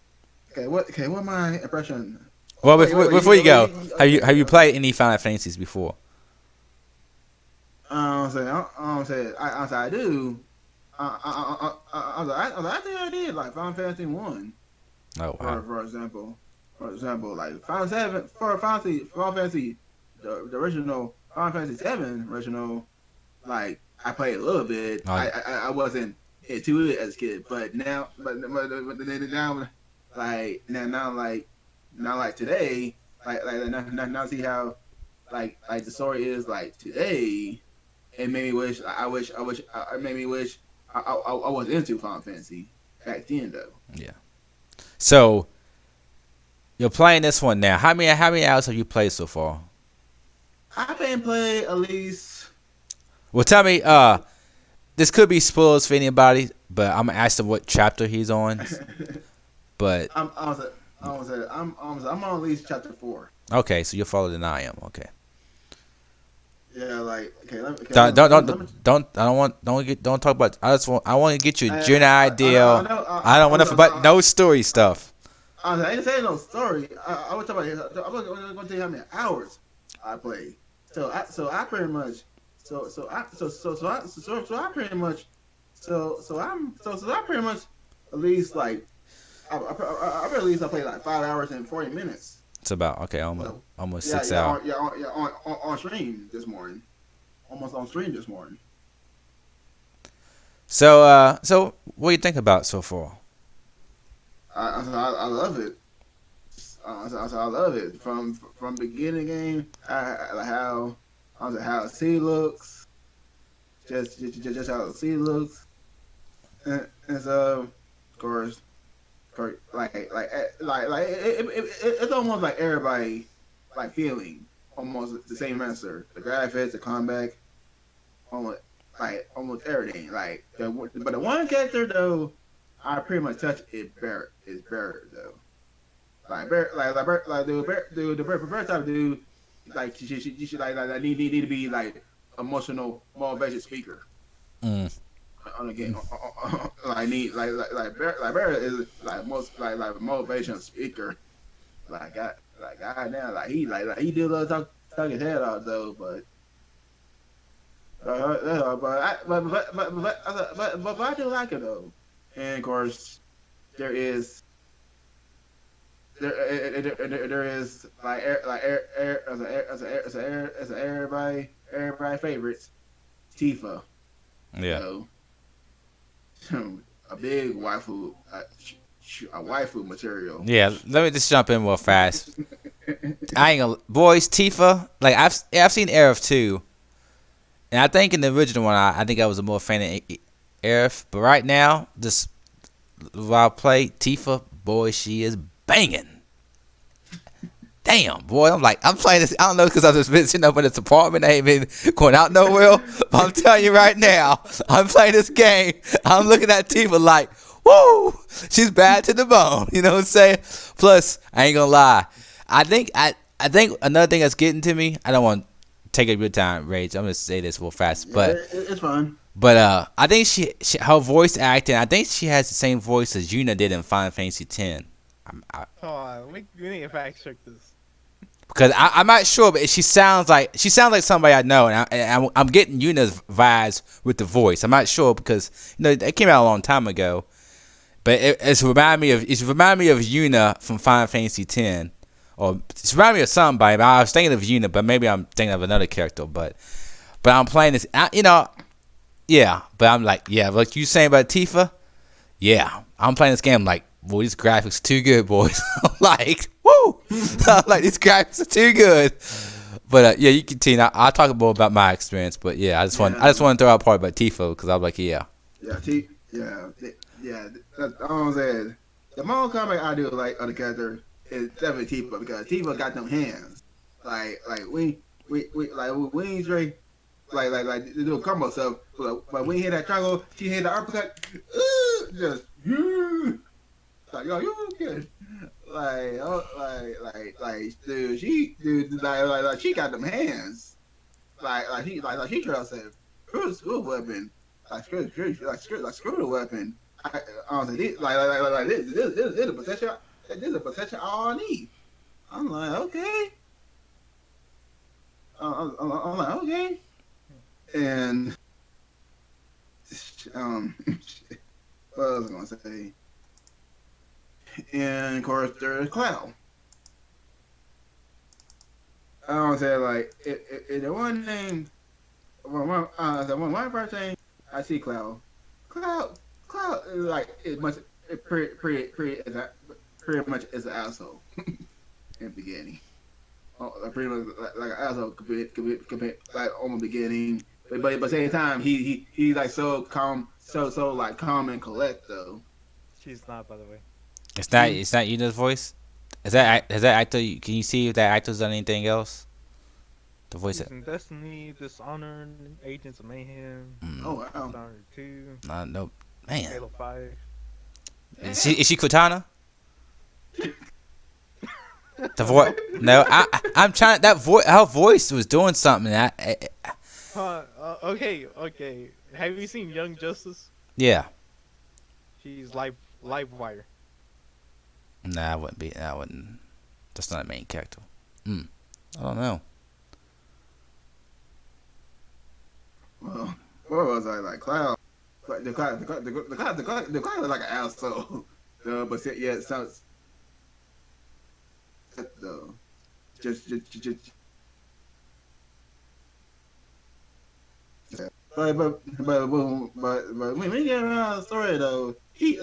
Okay, what my impression? Well, before you go, have you played any Final Fantasies before? I do. I think I did like Final Fantasy one Oh wow. for example. For example, like Final Seven for Final Fantasy, the original Final Fantasy Seven original. Like I played a little bit. Oh, I wasn't into it as a kid, but now now now like today now see how like the story is like today. It made me wish I made me wish I was into Final Fantasy back then though. yeah. So you're playing this one now. How many hours have you played so far? I've been playing at least. Well, tell me. This could be spoilers for anybody, but I'm gonna ask him what chapter he's on. But I'm on at least chapter 4. okay, so you're farther than I am. Okay. Yeah, like okay. I don't want don't talk about. I want to get you a general I idea. know. I don't want to about no story stuff. I ain't saying no story. I was talking about. I was going to tell you how many hours I played. So I pretty much. So I pretty much. So I pretty much at least like I at least I played like 5 hours and 40 minutes. It's about okay, So almost yeah 6 hours. on stream this morning. Almost on stream this morning. So what do you think about so far? I love it. I love it from beginning game. How how the sea looks, just how the sea looks, and so of course, it's almost like everybody like feeling almost the same answer. The graphics, the combat, almost almost everything. But the one character though, I pretty much touch it better is Barrett though. The Barrett type of dude, like she should like need to be like emotional motivation speaker Mm. on the game. Like need Barrett is like motivation speaker. God damn, like he did a little talk his head off though, but I do like it though. And of course, there is there is as everybody favorites Tifa. Yeah. So a big a waifu material. Yeah, let me just jump in real fast. I ain't gonna boys Tifa. Like I've seen Aerith too, and I think in the original one I think I was a more fan of Aerith, but right now this while I play Tifa, boy, she is banging. Damn, boy, I'm playing this. I don't know because I've just been sitting up in this apartment. I ain't been going out nowhere. But I'm telling you right now, I'm playing this game. I'm looking at Tifa like, woo, she's bad to the bone. You know what I'm saying? Plus, I ain't gonna lie. I think another thing that's getting to me. I don't want to take up your time, Rage. I'm gonna say this real fast, but It's fun. but I think she her voice acting. I think she has the same voice as Yuna did in Final Fantasy X. Hold on, we need to fact check this. Because I'm not sure, but she sounds like somebody I know, and I'm getting Yuna's vibes with the voice. I'm not sure because it came out a long time ago, but it's remind me of Yuna from Final Fantasy X, or it's remind me of somebody. But I was thinking of Yuna, but maybe I'm thinking of another character. But I'm playing this, yeah. But I'm like, yeah, like you saying about Tifa, yeah. I'm playing this game like, boy, these graphics too good, boys. Like, woo! Like these graphics are too good. But yeah, you continue. I'll talk more about my experience. But yeah, I just want to throw out part about Tifo because I'm like, yeah. Yeah, yeah. That's all I'm saying. The most comic I do like other character is definitely Tifa because Tifa got them hands. Like we ain't straight like they do combo stuff. But when he hit that triangle, she hit the uppercut. Just like yo, you good. Dude, she got them hands. She tried to say, screw weapon, screw the weapon. Honestly, this is a potential. This is a potential all I need. I'm like, okay. I'm like, okay. And what was I gonna say? And of course, there's Cloud. I don't say like it the one thing. One first thing I see Cloud, Cloud is like it much it pretty much is an asshole in the beginning. Pretty much like an asshole could be like on the beginning, but at the same time he's like so calm, so like calm and collect though. She's not, by the way. It's not Yuna's voice. Is that actor? Can you see if that actor's done anything else? The voice. She's in Destiny, Dishonored, Agents of Mayhem, Oh wow. Dishonored 2, No, man. Halo 5. Is she Cortana? The voice. No, I'm trying. That voice. Her voice was doing something. Okay. Have you seen Young Justice? Yeah. She's live wire. Nah, I wouldn't be. I wouldn't. That's not a main character. I don't know. Well, what was I like? Cloud. The cloud is like an asshole. But yeah, it sounds though. Just. But when we get around the story though, he he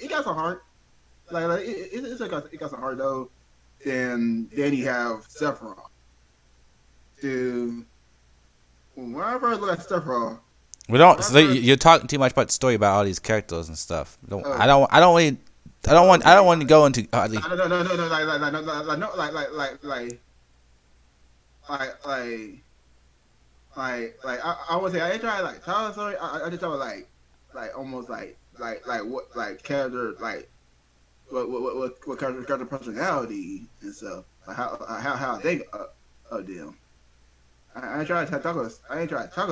got some heart. It got some heart though. Then you have Sephiroth. Dude, when I first look at Sephiroth, We don't. So you're talking too much about the story about all these characters and stuff. I don't want to go into. no, I would say I ain't trying to like tell a story. I just tell like almost like what like character like what character personality and stuff. Like how I think of them. I ain't trying to talk about. I ain't trying to talk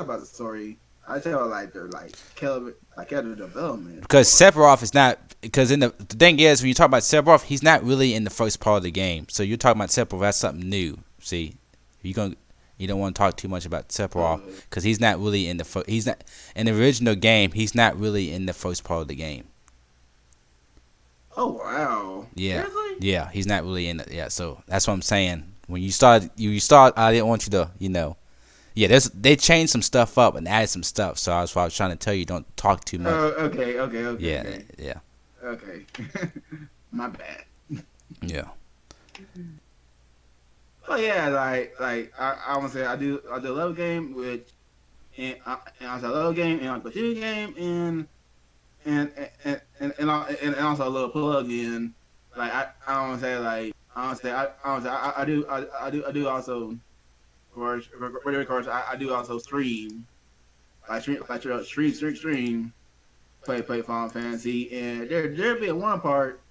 about the story. I tell like they're like character development. Because Sephiroth is not. Because the thing is, when you talk about Sephiroth, he's not really in the first part of the game. So you're talking about Sephiroth. That's something new. See, you don't want to talk too much about Sephiroth because he's not really in the he's not in the original game. He's not really in the first part of the game. Oh wow! Yeah, seriously? Yeah. He's not really in it. Yeah, so that's what I'm saying. When you start, I didn't want you to, Yeah, they changed some stuff up and added some stuff. So that's why I was trying to tell you, don't talk too much. Okay. Yeah. Okay. My bad. Yeah. Oh yeah, like I want to say I do love game and I love game and like the shooting game and also a little plug in. Like I want to say like I do also of course I do also stream play Final Fantasy and there be one part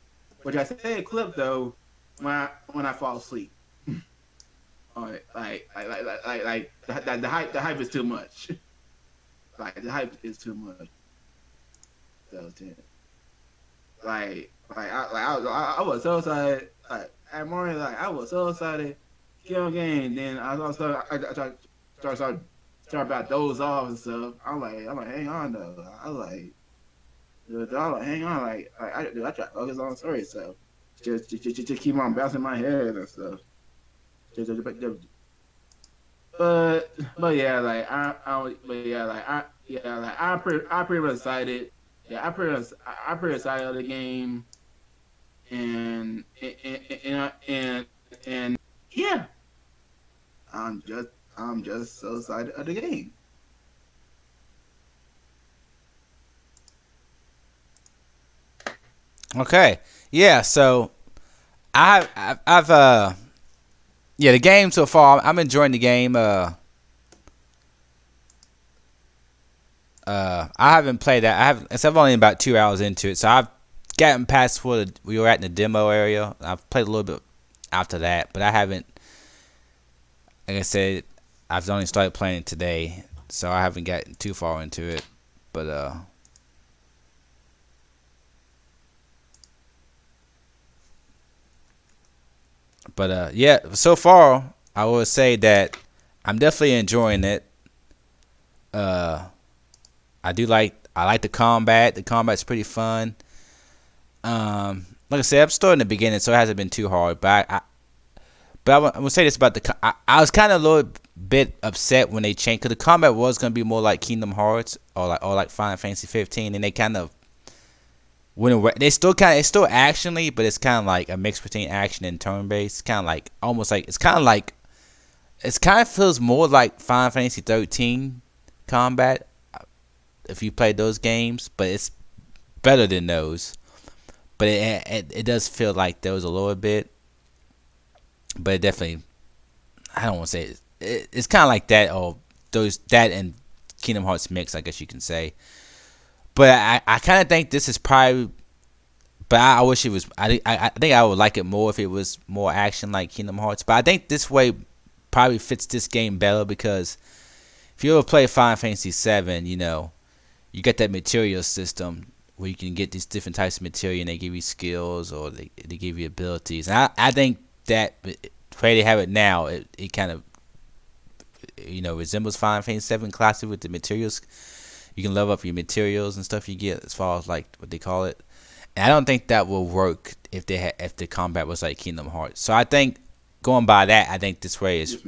which I say a clip though when I fall asleep. Like the hype is too much. Like the hype is too much. So I was so excited. Like at morning, like I was so excited. Get on game. Then I start about doze off and stuff. I'm like, hang on though. I'm like, hang on. Like I try to focus on the story. So just keep on bouncing my head and stuff. But yeah, like I'm pretty much excited. Yeah, I'm pretty excited of the game, and yeah, I'm just so excited of the game. Okay. Yeah. So I've the game so far. I'm enjoying the game. I haven't played that. I've only about 2 hours into it, so I've gotten past where we were at in the demo area. I've played a little bit after that, but I haven't. Like I said, I've only started playing it today, so I haven't gotten too far into it. But yeah, so far I would say that I'm definitely enjoying it. Uh, I like the combat. The combat's pretty fun. Like I said, I'm still in the beginning, so it hasn't been too hard. But I would say this about I was kind of a little bit upset when they changed, because the combat was gonna be more like Kingdom Hearts or like Final Fantasy 15, and they kind of went away. It's still actionly, but it's kind of like a mix between action and turn based. Kind of like almost like it's kind of feels more like Final Fantasy 13 combat if you played those games, but it's better than those. But it does feel like there was a little bit, but it definitely, I don't want to say it's kind of like that, or that and Kingdom Hearts mix, I guess you can say. But I kind of think this is probably, but I wish it was. I think I would like it more if it was more action like Kingdom Hearts. But I think this way probably fits this game better, because if you ever play Final Fantasy 7, you get that material system where you can get these different types of material, and they give you skills, or they give you abilities. And I think that the way they have it now, it kind of resembles Final Fantasy 7 Classic with the materials. You can level up your materials and stuff you get, as far as like what they call it. And I don't think that will work if the combat was like Kingdom Hearts. So I think, going by that, I think this way is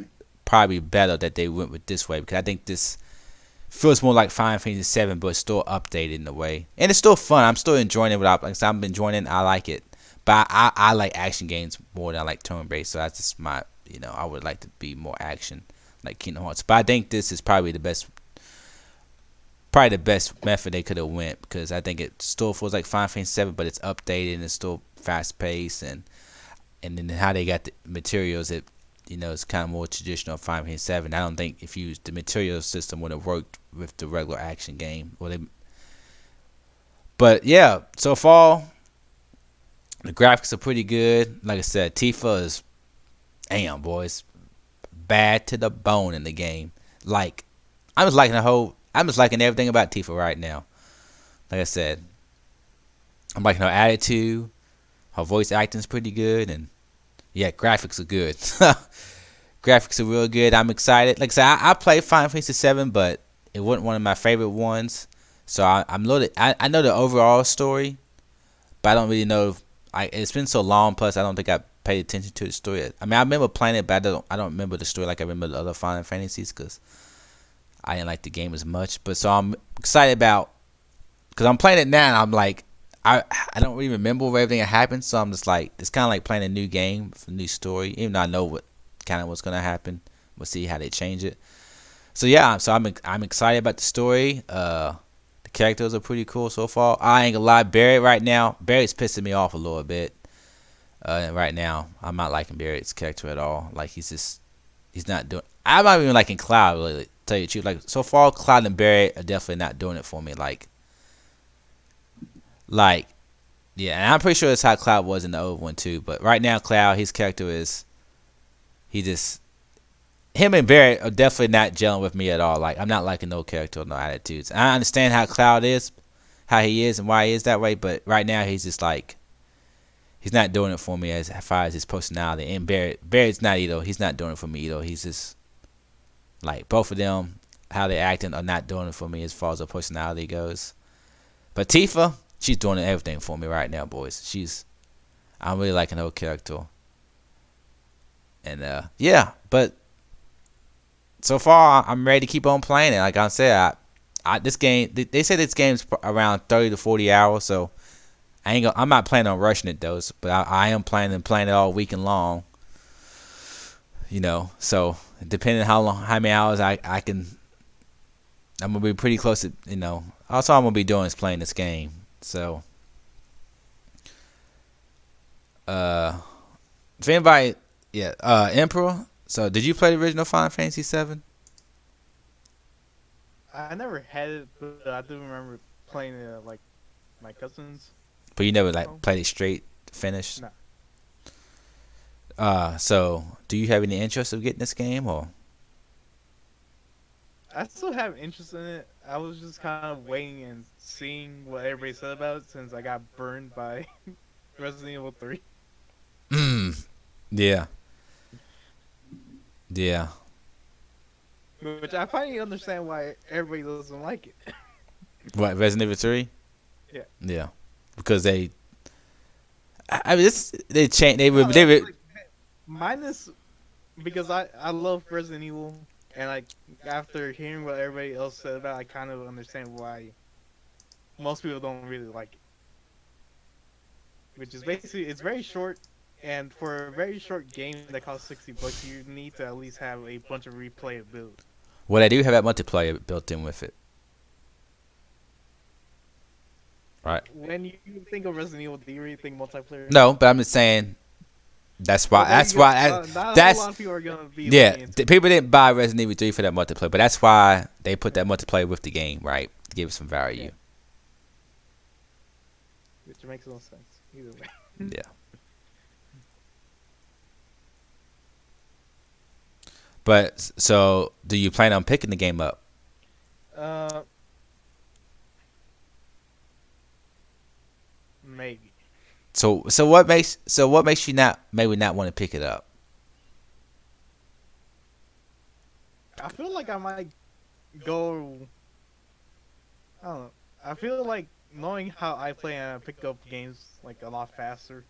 probably better that they went with this way, because I think this feels more like Final Fantasy 7, but it's still updated in a way, and it's still fun. I'm still enjoying it. Like I said, I'm enjoying it. I like it, but I like action games more than I like turn based. So that's just my, I would like to be more action like Kingdom Hearts. But I think this is probably the best method they could have went, because I think it still feels like Final Fantasy 7, but it's updated and it's still fast paced, and then how they got the materials, it's kind of more traditional Final Fantasy 7. I don't think if you used the material system would have worked with the regular action game. But yeah, so far the graphics are pretty good. Like I said, Tifa is, damn boys, bad to the bone in the game. Like, I'm just liking everything about Tifa right now. Like I said, I'm liking her attitude. Her voice acting is pretty good, and yeah, graphics are good. Graphics are real good. I'm excited. Like I said, I played Final Fantasy 7, but it wasn't one of my favorite ones. So I'm loaded. I know the overall story, but I don't really know. It's been so long. Plus, I don't think I paid attention to the story. I mean, I remember playing it, but I don't remember the story like I remember the other Final Fantasies, because I didn't like the game as much. But so I'm excited because I'm playing it now, and I'm like, I don't really remember everything that happened. So I'm just like, it's kind of like playing a new game, a new story, even though I know what's gonna happen. We'll see how they change it. So yeah, I'm excited about the story. The characters are pretty cool so far. I ain't gonna lie, Barrett's pissing me off a little bit. Right now, I'm not liking Barrett's character at all. Like, he's not doing. I'm not even liking Cloud, really. To tell you the truth, like, so far, Cloud and Barrett are definitely not doing it for me. Like, yeah, and I'm pretty sure that's how Cloud was in the old one too. But right now, Cloud, his character is, him and Barrett are definitely not gelling with me at all. Like, I'm not liking no character or no attitudes. I understand how Cloud is, how he is, and why he is that way. But right now, he's just like, he's not doing it for me as far as his personality. And Barrett's not either. He's not doing it for me either. He's just like, both of them, how they acting are not doing it for me as far as their personality goes. But Tifa, she's doing everything for me right now, boys. I'm really liking her character. And yeah, but so far I'm ready to keep on playing it. Like I said, this game, they say this game's around 30 to 40 hours, so I'm not planning on rushing it though. But I am planning on playing it all weekend long. So depending on how many hours I can, I'm gonna be pretty close to, That's all I'm gonna be doing is playing this game. So, if anybody, yeah, Emperor. So, did you play the original Final Fantasy 7? I never had it, but I do remember playing it like my cousins. But you never played it straight finished. No. So do you have any interest of getting this game, or? I still have interest in it. I was just kind of waiting and seeing what everybody said about it, since I got burned by Resident Evil 3. Yeah. Yeah. which I finally understand why everybody doesn't like it. What, Resident Evil 3? Yeah. Yeah, because I mean, they changed. No, like minus because I love Resident Evil, and like after hearing what everybody else said about, it, I kind of understand why most people don't really like it. Which is basically it's very short, and for a very short game that costs $60, you need to at least have a bunch of replayability. Well, they do have that multiplayer built in with it, right? When you think of Resident Evil, do you really think multiplayer? No, but I'm just saying that's why. Well, there That's you go. why. Not a whole That's lot of people are gonna be yeah. looking into it, People didn't buy Resident Evil 3 for that multiplayer, but that's why they put that multiplayer with the game, right? To give it some value. which makes no sense either way. Yeah. But so, do you plan on picking the game up? Uh, maybe. So what makes you not maybe not want to pick it up? I feel like I might go. I don't know. I feel like knowing how I play and I pick up games like a lot faster.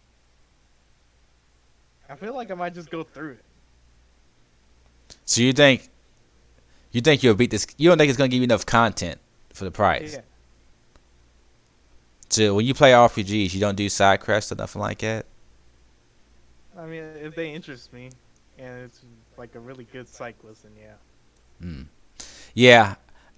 I feel like I might just go through it. So you think you'll beat this? You don't think it's gonna give you enough content for the price? Yeah. So when you play RPGs, you don't do side quests or nothing like that. I mean, if they interest me, and it's like a really good cyclist, then yeah. Mm. Yeah,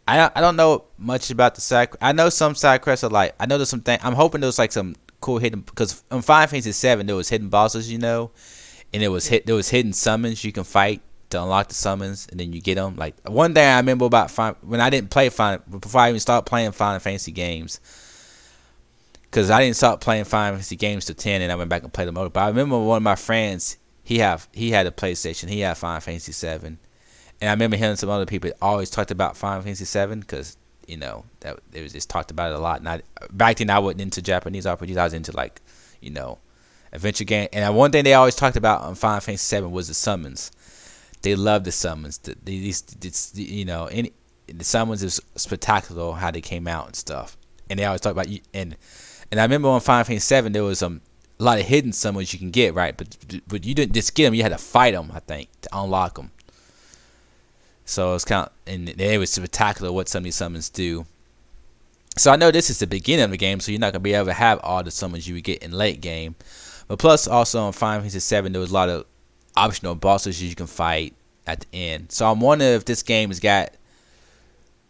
I don't know much about the side. I know some side quests are like I know there's some thing. I'm hoping there's like some cool hidden because on Final Fantasy 7 there was hidden bosses, and there was hidden summons you can fight to unlock the summons, and then you get them. Like one thing I remember about when I didn't play Final before I even started playing Final Fantasy games. Because I didn't start playing Final Fantasy games till 10, and I went back and played them over. But I remember one of my friends, he had a PlayStation. He had Final Fantasy 7. And I remember hearing some other people always talked about Final Fantasy 7 because, that it was just talked about it a lot. And back then, I wasn't into Japanese RPGs. I was into, like, adventure game. And one thing they always talked about on Final Fantasy 7 was the summons. They loved the summons. The summons is spectacular how they came out and stuff. And they always talk about and I remember on Final Fantasy 7 there was a lot of hidden summons you can get, right? But you didn't just get them; you had to fight them, I think, to unlock them. So it's and it was spectacular what some of these summons do. So I know this is the beginning of the game, so you're not gonna be able to have all the summons you would get in late game. But plus, also on Final Fantasy 7 there was a lot of optional bosses you can fight at the end. So I'm wondering if this game has got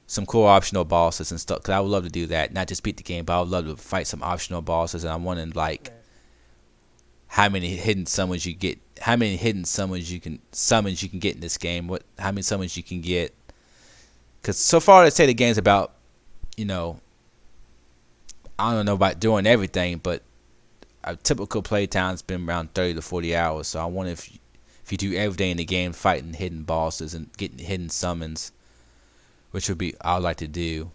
some cool optional bosses and stuff, because I would love to do that. Not just beat the game, but I would love to fight some optional bosses. And I'm wondering, like, how many hidden summons you get, how many hidden summons you can get in this game. How many summons you can get? Because so far they say the game's about, I don't know about doing everything, but a typical playtime's been around 30 to 40 hours. So I wonder if you do everything in the game, fighting hidden bosses and getting hidden summons, which would be I would like to do.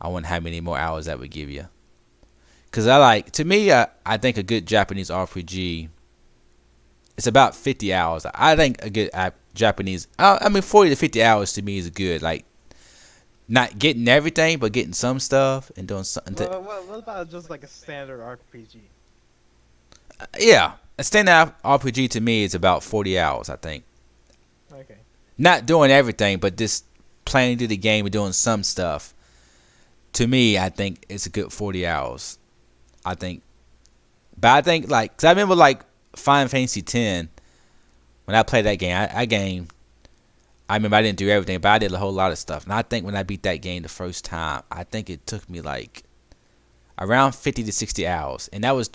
I wonder how many more hours that would give you. Because to me, I think a good Japanese RPG, it's about 50 hours. I think a good Japanese, 40 to 50 hours to me is good. Like, not getting everything, but getting some stuff and doing something. What about just like a standard RPG? Yeah, a standard RPG to me is about 40 hours, I think. Okay. Not doing everything, but just playing through the game and doing some stuff. To me, I think it's a good 40 hours. I think. But I think, because I remember, Final Fantasy 10, when I played that game, I remember I didn't do everything, but I did a whole lot of stuff. And I think when I beat that game the first time, I think it took me, around 50 to 60 hours. And that was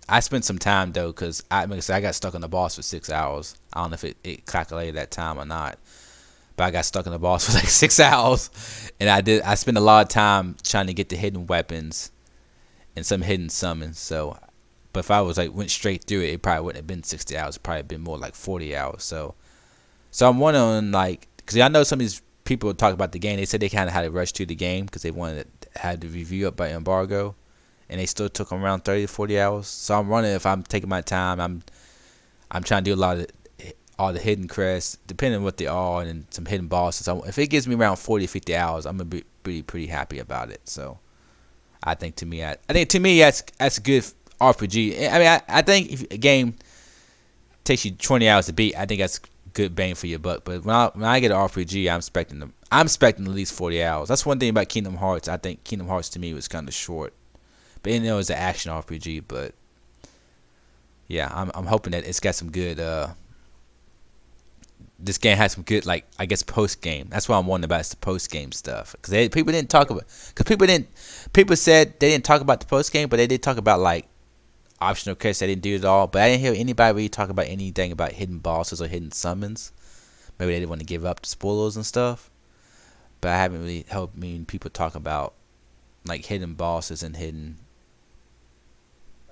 I spent some time, though, because I got stuck on the boss for 6 hours. I don't know if it calculated that time or not. But I got stuck in the boss for 6 hours, and I spent a lot of time trying to get the hidden weapons and some hidden summons. So, but if I went straight through it, it probably wouldn't have been 60 hours. It'd probably been more like 40 hours. So I'm wondering, because I know some of these people talk about the game. They said they kind of had to rush through the game because they wanted to have the review up by embargo, and they still took them around 30 to 40 hours. So I'm wondering if I'm taking my time. I'm trying to do a lot of all the hidden crests, depending on what they are, and some hidden bosses. If it gives me around 40, 50 hours, I'm gonna be pretty happy about it. So I think to me, that's a good RPG. I mean, I think if a game takes you 20 hours to beat, I think that's good bang for your buck. But when I get an RPG, I'm expecting at least 40 hours. That's one thing about Kingdom Hearts. I think Kingdom Hearts to me was kind of short, but it was an action RPG. But yeah, I'm hoping that it's got some good. This game has some good, like, I guess, post game. That's what I'm wondering about, is the post game stuff. Because people didn't talk about. People said they didn't talk about the post game, but they did talk about like optional quests. They didn't do it all. But I didn't hear anybody really talk about anything about hidden bosses or hidden summons. Maybe they didn't want to give up the spoilers and stuff. But I haven't really heard people talk about like hidden bosses and hidden.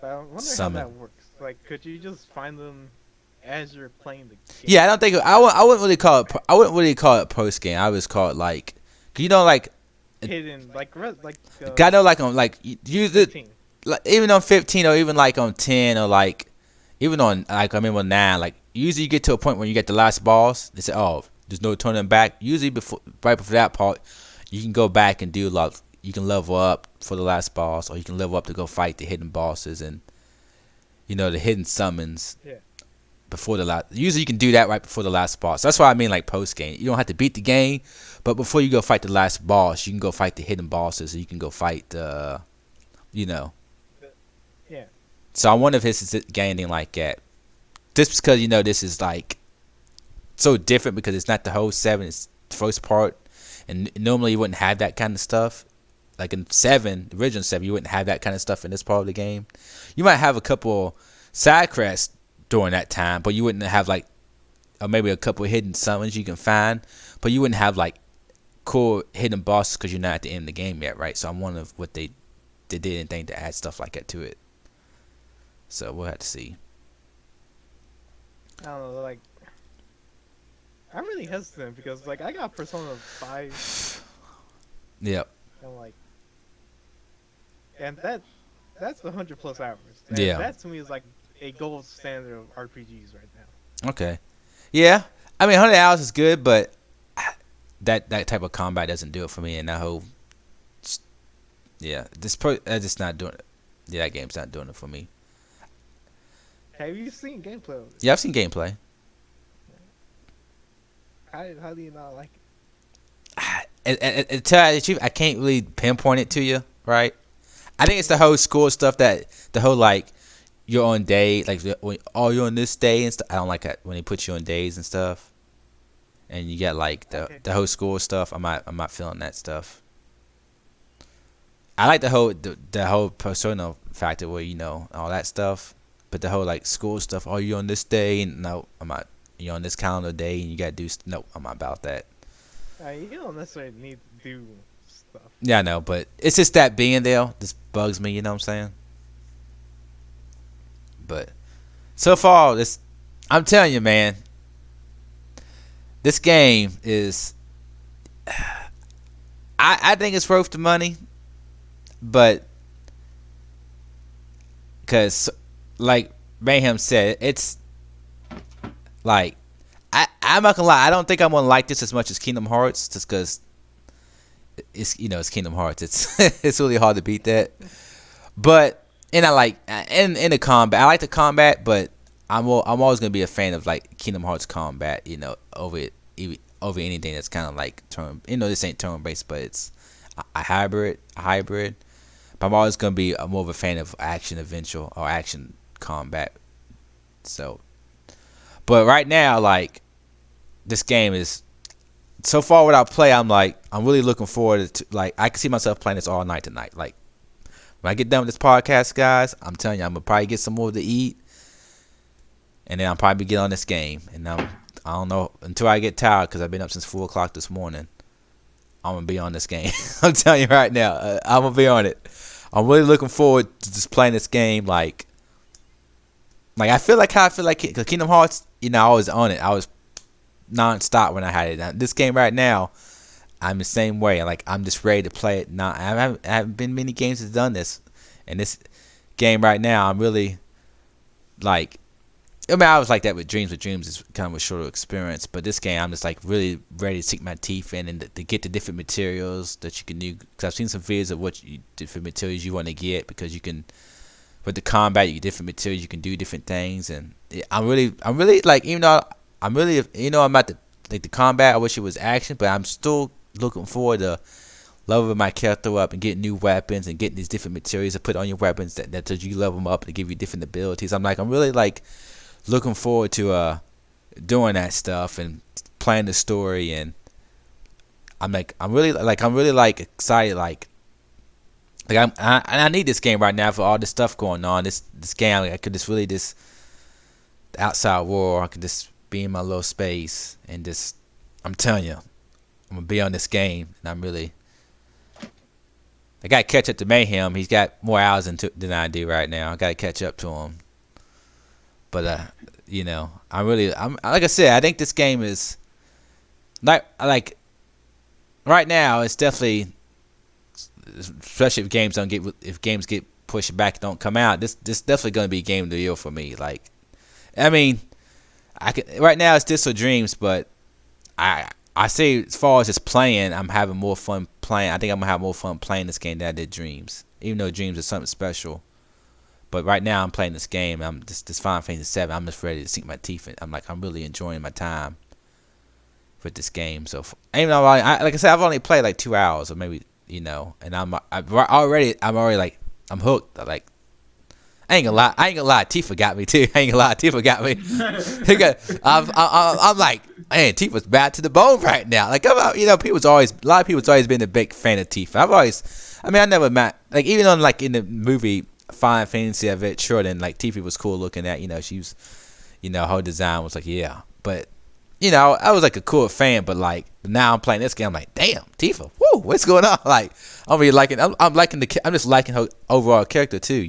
I wonder Summon. how that works. Like, could you just find them as you're playing the game? Yeah, I don't think I wouldn't really call it. I wouldn't really call it post game. I would call it like, like Hidden, like I know, like on like use it 15. like even on 15 or even like on 10 or like even on like I remember 9. Like usually you get to a point when you get the last boss. They say, oh, there's no turning back. Usually right before that part, you can go back and do like you can level up for the last boss, or you can level up to go fight the hidden bosses and the hidden summons. Yeah. Before the last, usually you can do that right before the last boss. That's why I mean like post game. You don't have to beat the game, but before you go fight the last boss, you can go fight the hidden bosses. Or you can go fight Yeah. So I wonder if this is anything like that. Just because this is like so different because it's not the whole 7. It's the first part, and normally you wouldn't have that kind of stuff. Like in 7, the original 7, you wouldn't have that kind of stuff in this part of the game. You might have a couple side quests during that time, but you wouldn't have like, or maybe a couple hidden summons you can find, but you wouldn't have like cool hidden bosses because you're not at the end of the game yet, right? So I'm wondering what they did anything to add stuff like that to it. So we'll have to see. I don't know, like, I'm really hesitant because like I got Persona 5 Yep. and like, and that's 100+ hours. And Yeah. that to me is like a gold standard of RPGs right now. Okay. Yeah. I mean, 100 hours is good, but that type of combat doesn't do it for me. And that whole, that's just not doing it. Yeah, that game's not doing it for me. Have you seen gameplay of it? Yeah, I've seen gameplay. How do you not like it? And tell you the truth, I can't really pinpoint it to you, right? I think it's the whole school stuff, that the whole like you're on day, like you're on this day and stuff. I don't like that when they put you on days and stuff, and you get like the whole school stuff. I'm not feeling that stuff. I like the whole Persona factor where all that stuff, but the whole like school stuff. Oh, you're on this day, and no, I'm not. You're on this calendar day, and you gotta do. No, I'm not about that. You don't necessarily need to do stuff. Yeah, I know, but it's just that being there just bugs me. You know what I'm saying? But so far, I'm telling you, man, this game is. I think it's worth the money, but because, like Mayhem said, it's like I'm not gonna lie. I don't think I'm gonna like this as much as Kingdom Hearts, just because it's it's Kingdom Hearts. It's it's really hard to beat that. But and I like in the combat. I like the combat, but I'm always gonna be a fan of like Kingdom Hearts combat. Over anything that's kind of like turn. This ain't turn based, but it's a hybrid. But I'm always gonna be more of a fan of action adventure or action combat. So, but right now, like this game is so far what I play. I'm really looking forward to, like, I can see myself playing this all night tonight. Like when I get done with this podcast, guys, I'm telling you, I'm gonna probably get some more to eat, and then I'll probably get on this game. And I don't know until I get tired because I've been up since 4 o'clock this morning. I'm gonna be on this game. I'm telling you right now, I'm gonna be on it. I'm really looking forward to just playing this game. Like I feel like cause Kingdom Hearts, I was on it. I was non-stop when I had it. Now, this game right now, I'm the same way. Like I'm just ready to play it. Now I haven't been many games that's done this, and this game right now, I'm really like I mean, I was like that with Dreams. With Dreams, is kind of a shorter experience. But this game, I'm just like really ready to sink my teeth in and to get the different materials that you can do. Because I've seen some videos of different materials you want to get, because you can, with the combat, you get different materials. You can do different things, and I'm really like, even though I'm really, I'm at the like the combat. I wish it was action, but I'm still looking forward to leveling my character up and getting new weapons and getting these different materials to put on your weapons that you level them up to give you different abilities. I'm really like looking forward to doing that stuff and playing the story, and I'm really like excited, I need this game right now for all this stuff going on. This game, I could just really this outside world, I could just be in my little space and just, I'm telling you, I'm gonna be on this game, and I gotta catch up to Mayhem. He's got more hours than I do right now. I gotta catch up to him. But I'm like I said, I think this game is like right now. It's definitely, especially if games get pushed back, don't come out. This definitely gonna be game of the year for me. Like, I mean, right now it's this or Dreams, but I say as far as just playing, I'm having more fun playing. I think I'm gonna have more fun playing this game than I did Dreams, even though Dreams is something special. But right now I'm playing this game. I'm just this Final Fantasy 7. I'm just ready to sink my teeth in. I'm really enjoying my time with this game. So even though like I said, I've only played like 2 hours or maybe, and I'm already like I'm hooked. Like, I ain't gonna lie. Tifa got me too. Tifa got me. I'm like, man, Tifa's bad to the bone right now. Like, a lot of people's always been a big fan of Tifa. I never met, like, even on like in the movie Final Fantasy Adventure, and like Tifa was cool looking at. She was, her design was like, yeah. But I was like a cool fan. But like now I'm playing this game, I'm like, damn, Tifa, woo, what's going on? Like, I'm just liking her overall character too.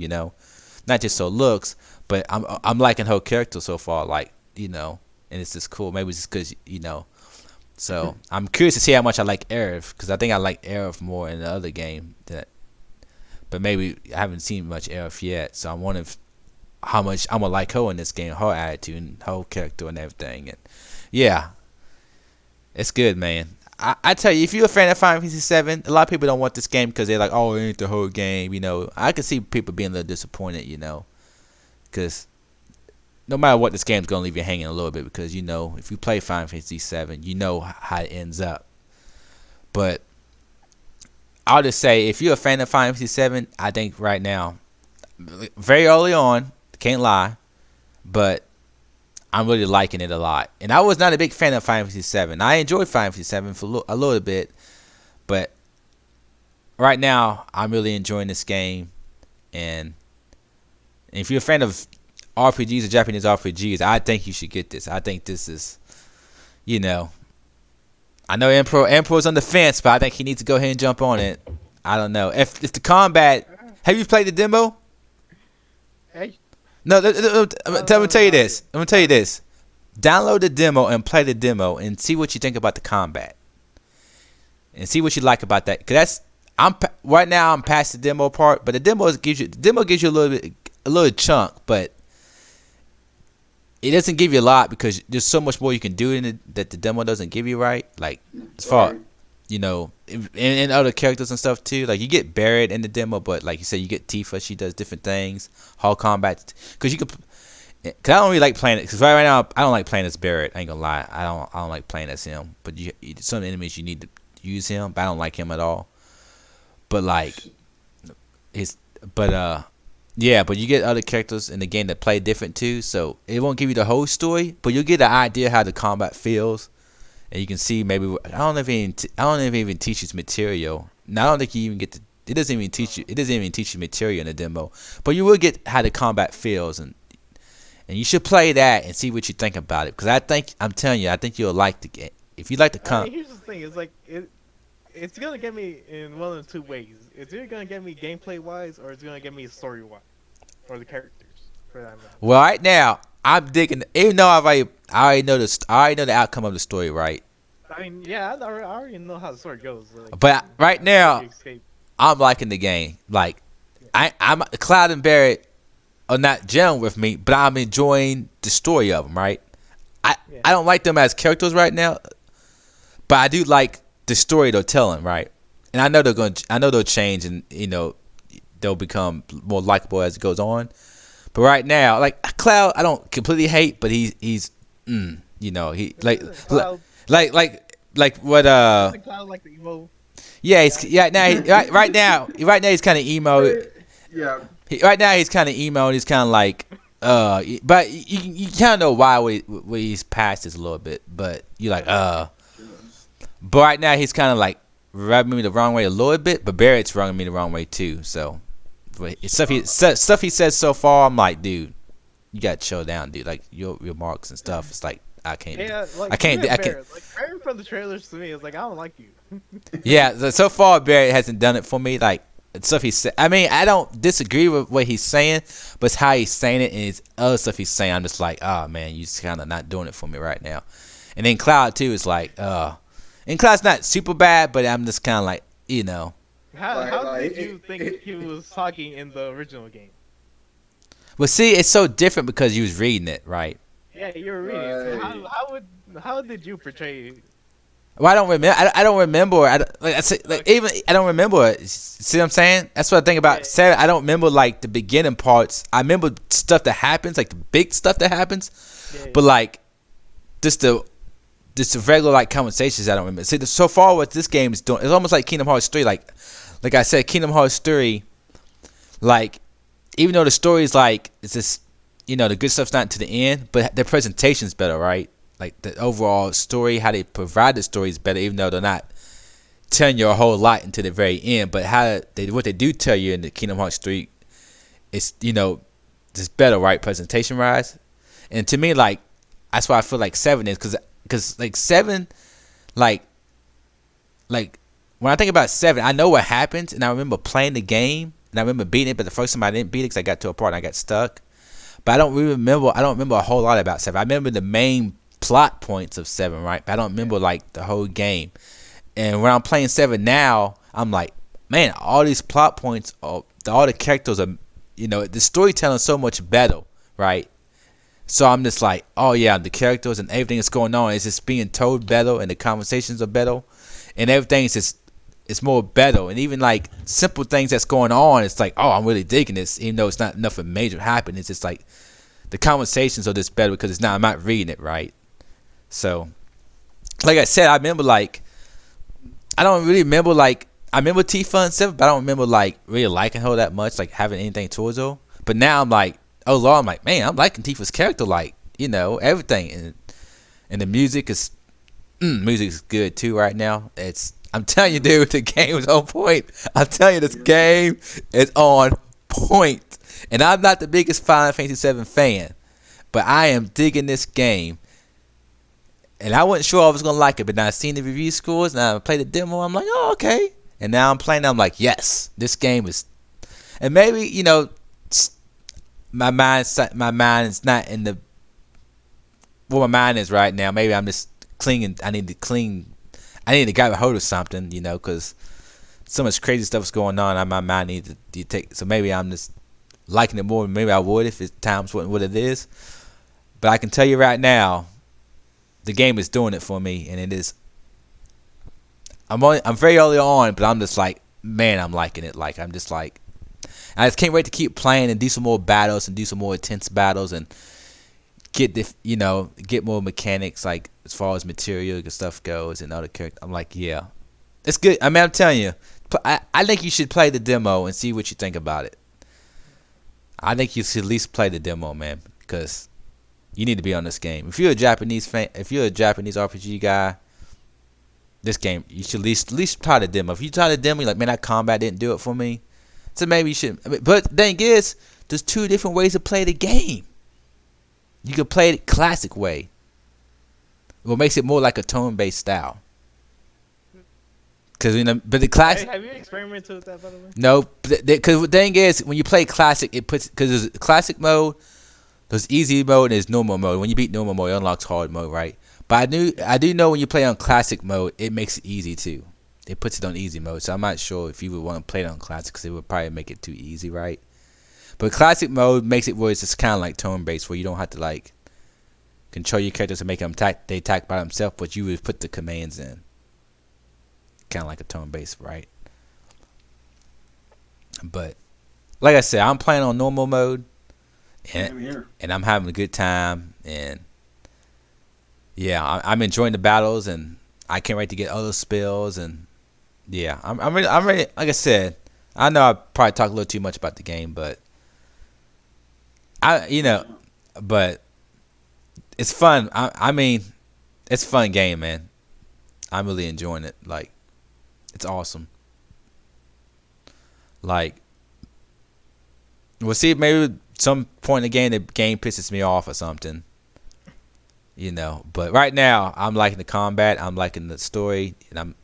Not just her looks, but I'm liking her character so far. Like, and it's just cool. Maybe it's just because So I'm curious to see how much I like Aerith, because I think I like Aerith more in the other game. But maybe I haven't seen much Aerith yet, so I wonder how much I'm gonna like her in this game, her attitude and her character and everything. And yeah, it's good, man. I tell you, if you're a fan of Final Fantasy 7, a lot of people don't want this game because they're like, oh, it ain't the whole game. I can see people being a little disappointed, because no matter what, this game's gonna leave you hanging a little bit, because if you play Final Fantasy 7, you know how it ends up. But I'll just say, if you're a fan of Final Fantasy 7, I think right now, very early on, can't lie, but I'm really liking it a lot. And I was not a big fan of Final Fantasy 7. I enjoyed Final Fantasy 7 for a little bit, but right now I'm really enjoying this game. And if you're a fan of RPGs or Japanese RPGs, I think you should get this. I think this is, I know Emperor's on the fence, but I think he needs to go ahead and jump on it. I don't know. If the combat, have you played the demo? Hey. No, I'm gonna tell you this. Download the demo and play the demo and see what you think about the combat, and see what you like about that. Cause right now I'm past the demo part, but the demo gives you a little chunk, but it doesn't give you a lot because there's so much more you can do in it that the demo doesn't give you, right? Like, as far in other characters and stuff too. Like, you get buried in the demo, but like you said, you get Tifa. She does different things. Whole combat, because I don't really like playing it. Because right now I don't like playing as Barrett. I ain't gonna lie. I don't like playing as him. But some enemies you need to use him, but I don't like him at all. But like, yeah, but you get other characters in the game that play different too, so it won't give you the whole story, but you'll get an idea how the combat feels, and you can see maybe I don't know if it even teaches material. Now I don't think you even get it doesn't even teach you material in the demo, but you will get how the combat feels, and you should play that and see what you think about it, because I'm telling you, I think you'll like the game if you like the Here's the thing: it's like it's gonna get me in one of two ways. It's either gonna get me gameplay wise, or it's gonna get me story wise, or the characters. For that matter. Well, right now I'm digging. Even though I already know the outcome of the story, right? I mean, yeah, I already know how the story goes. Like, but right now, I'm liking the game. Like, I'm Cloud and Barrett are not gelling with me, but I'm enjoying the story of them, right? Yeah. I don't like them as characters right now, but I do like the story they're telling, right? And I know they'll change, and they'll become more likable as it goes on. But right now, like Cloud, I don't completely hate, but he's he Cloud, like what isn't Cloud like the emo? yeah, right now he's kind of emo. Yeah. Right now he's kind of emo, and he's kind of like but you kind of know why he's past this a little bit, but you're like but right now he's kind of like rubbing me the wrong way a little bit, but Barrett's rubbing me the wrong way too. So stuff he says so far, I'm like, dude, you got to chill down, dude. Like your remarks and stuff, it's like I can't. Yeah, like I can't. Like Barrett from the trailers to me is like I don't like you. Yeah, so far Barrett hasn't done it for me. Like stuff he said. I mean, I don't disagree with what he's saying, but it's how he's saying it and his other stuff he's saying. I'm just like, oh man, you just kind of not doing it for me right now. And then Cloud too is like, and Cloud's not super bad, but I'm just kind of like, How did you think he was talking in the original game? Well, see, it's so different because you was reading it, right? Yeah, you were reading it. So how did you portray? Well, I don't remember. I don't remember. I don't remember it. See what I'm saying? That's what I think about 7. I don't remember like the beginning parts. I remember stuff that happens, like the big stuff that happens, but like just the regular like conversations I don't remember. See, so far what this game is doing, it's almost like Kingdom Hearts 3. Like I said, Kingdom Hearts 3, like even though the story is like it's just the good stuff's not to the end, but the presentation's better, right? Like the overall story, how they provide the story is better, even though they're not telling you a whole lot until the very end. But what they do tell you in the Kingdom Hearts 3 is just better, right? Presentation wise, and to me, like that's why I feel like 7 is because like 7, like when I think about 7, I know what happens, and I remember playing the game, and I remember beating it. But the first time I didn't beat it because I got to a part and I got stuck. But I don't remember a whole lot about 7. I remember the main plot points of 7, right? But I don't remember like the whole game. And when I'm playing 7 now, I'm like, man, all these plot points, all the characters are, the storytelling is so much better, right? So I'm just like, oh yeah, the characters and everything that's going on is just being told better, and the conversations are better, and everything is just it's more better. And even like simple things that's going on, it's like, oh, I'm really digging this, even though it's not nothing major happening. It's just like the conversations are just better because I'm not reading it, right? So, like I said, I remember like I don't really remember like I remember Tifa and 7, but I don't remember like really liking her that much, like having anything towards her. But now I'm like, oh Lord, I'm like, man, I'm liking Tifa's character, like everything, and the music is good too right now. I'm telling you, dude, the game is on point. I'm telling you, this game is on point. And I'm not the biggest Final Fantasy 7 fan, but I am digging this game. And I wasn't sure I was going to like it, but now I've seen the review scores, and I played the demo, I'm like, oh, okay. And now I'm playing, I'm like, yes, this game is... And maybe, my mind is not in the... Where my mind is right now. Maybe I'm just clinging. I need to grab a hold of something, because so much crazy stuff is going on. My mind needs to take... So maybe I'm just liking it more than maybe I would if times wasn't what it is. But I can tell you right now, the game is doing it for me, and it is. I'm very early on, but I'm just like, man, I'm liking it. Like I'm just like, I just can't wait to keep playing and do some more battles and do some more intense battles and get get more mechanics, like as far as material and stuff goes and other characters. I'm like, yeah, it's good. I mean, I'm telling you, I think you should play the demo and see what you think about it. I think you should at least play the demo, man, because you need to be on this game. If you're a Japanese fan, if you're a Japanese RPG guy, this game you should at least try the demo. If you try the demo, you're like, man, that combat didn't do it for me, so maybe you should. But the thing is, there's 2 different ways to play the game. You can play it classic way, what makes it more like a tone-based style. Because but the classic. Have you experimented with that, by the way? No, because the thing is, when you play classic, it puts because there's classic mode, there's easy mode, and there's normal mode. When you beat normal mode, it unlocks hard mode, right? But I do know when you play on classic mode, it makes it easy too. It puts it on easy mode, so I'm not sure if you would want to play it on classic because it would probably make it too easy, right? But classic mode makes it where it's just kind of like turn based, where you don't have to like control your characters to make them attack. They attack by themselves, but you would put the commands in, kind of like a turn based, right? But like I said, I'm playing on normal mode, and I'm having a good time, and yeah, I'm enjoying the battles, and I can't wait to get other spells, and yeah, I'm ready. Like I said, I know I probably talk a little too much about the game, but but it's fun. I mean, it's a fun game, man. I'm really enjoying it. Like, it's awesome. Like, we'll see. Maybe some point in the game pisses me off or something. But right now I'm liking the combat. I'm liking the story, and I'm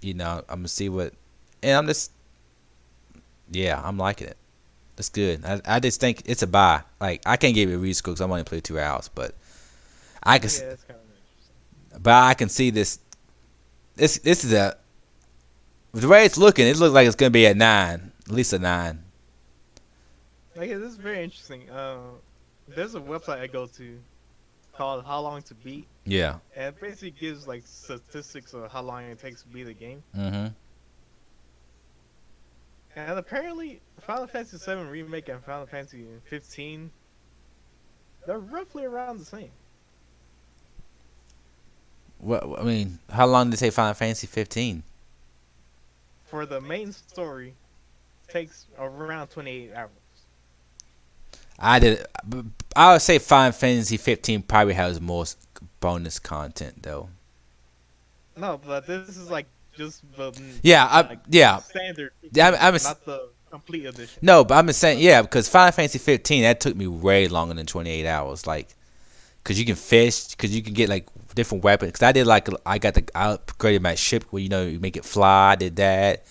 gonna see what, and I'm just, yeah, I'm liking it. It's good. I just think it's a buy. Like, I can't give it a rescore because I'm only played 2 hours, but I can. Yeah, that's kind of interesting. But I can see this. This is the way it's looking. It looks like it's gonna be at 9, at least a 9. Okay, this is very interesting. There's a website I go to called How Long to Beat, Yeah. and it basically gives like statistics of how long it takes to beat a game. Mm-hmm. And apparently, Final Fantasy VII Remake and Final Fantasy 15, they're roughly around the same. What I mean, how long did it take Final Fantasy 15? For the main story, takes around 28 hours. I would say Final Fantasy 15 probably has more bonus content though. No, but this is like just the standard, not the complete edition. No, but I'm just saying, yeah, because Final Fantasy 15 that took me way longer than 28 hours, like, because you can fish, because you can get like different weapons. Because I upgraded my ship where you make it fly. I did that.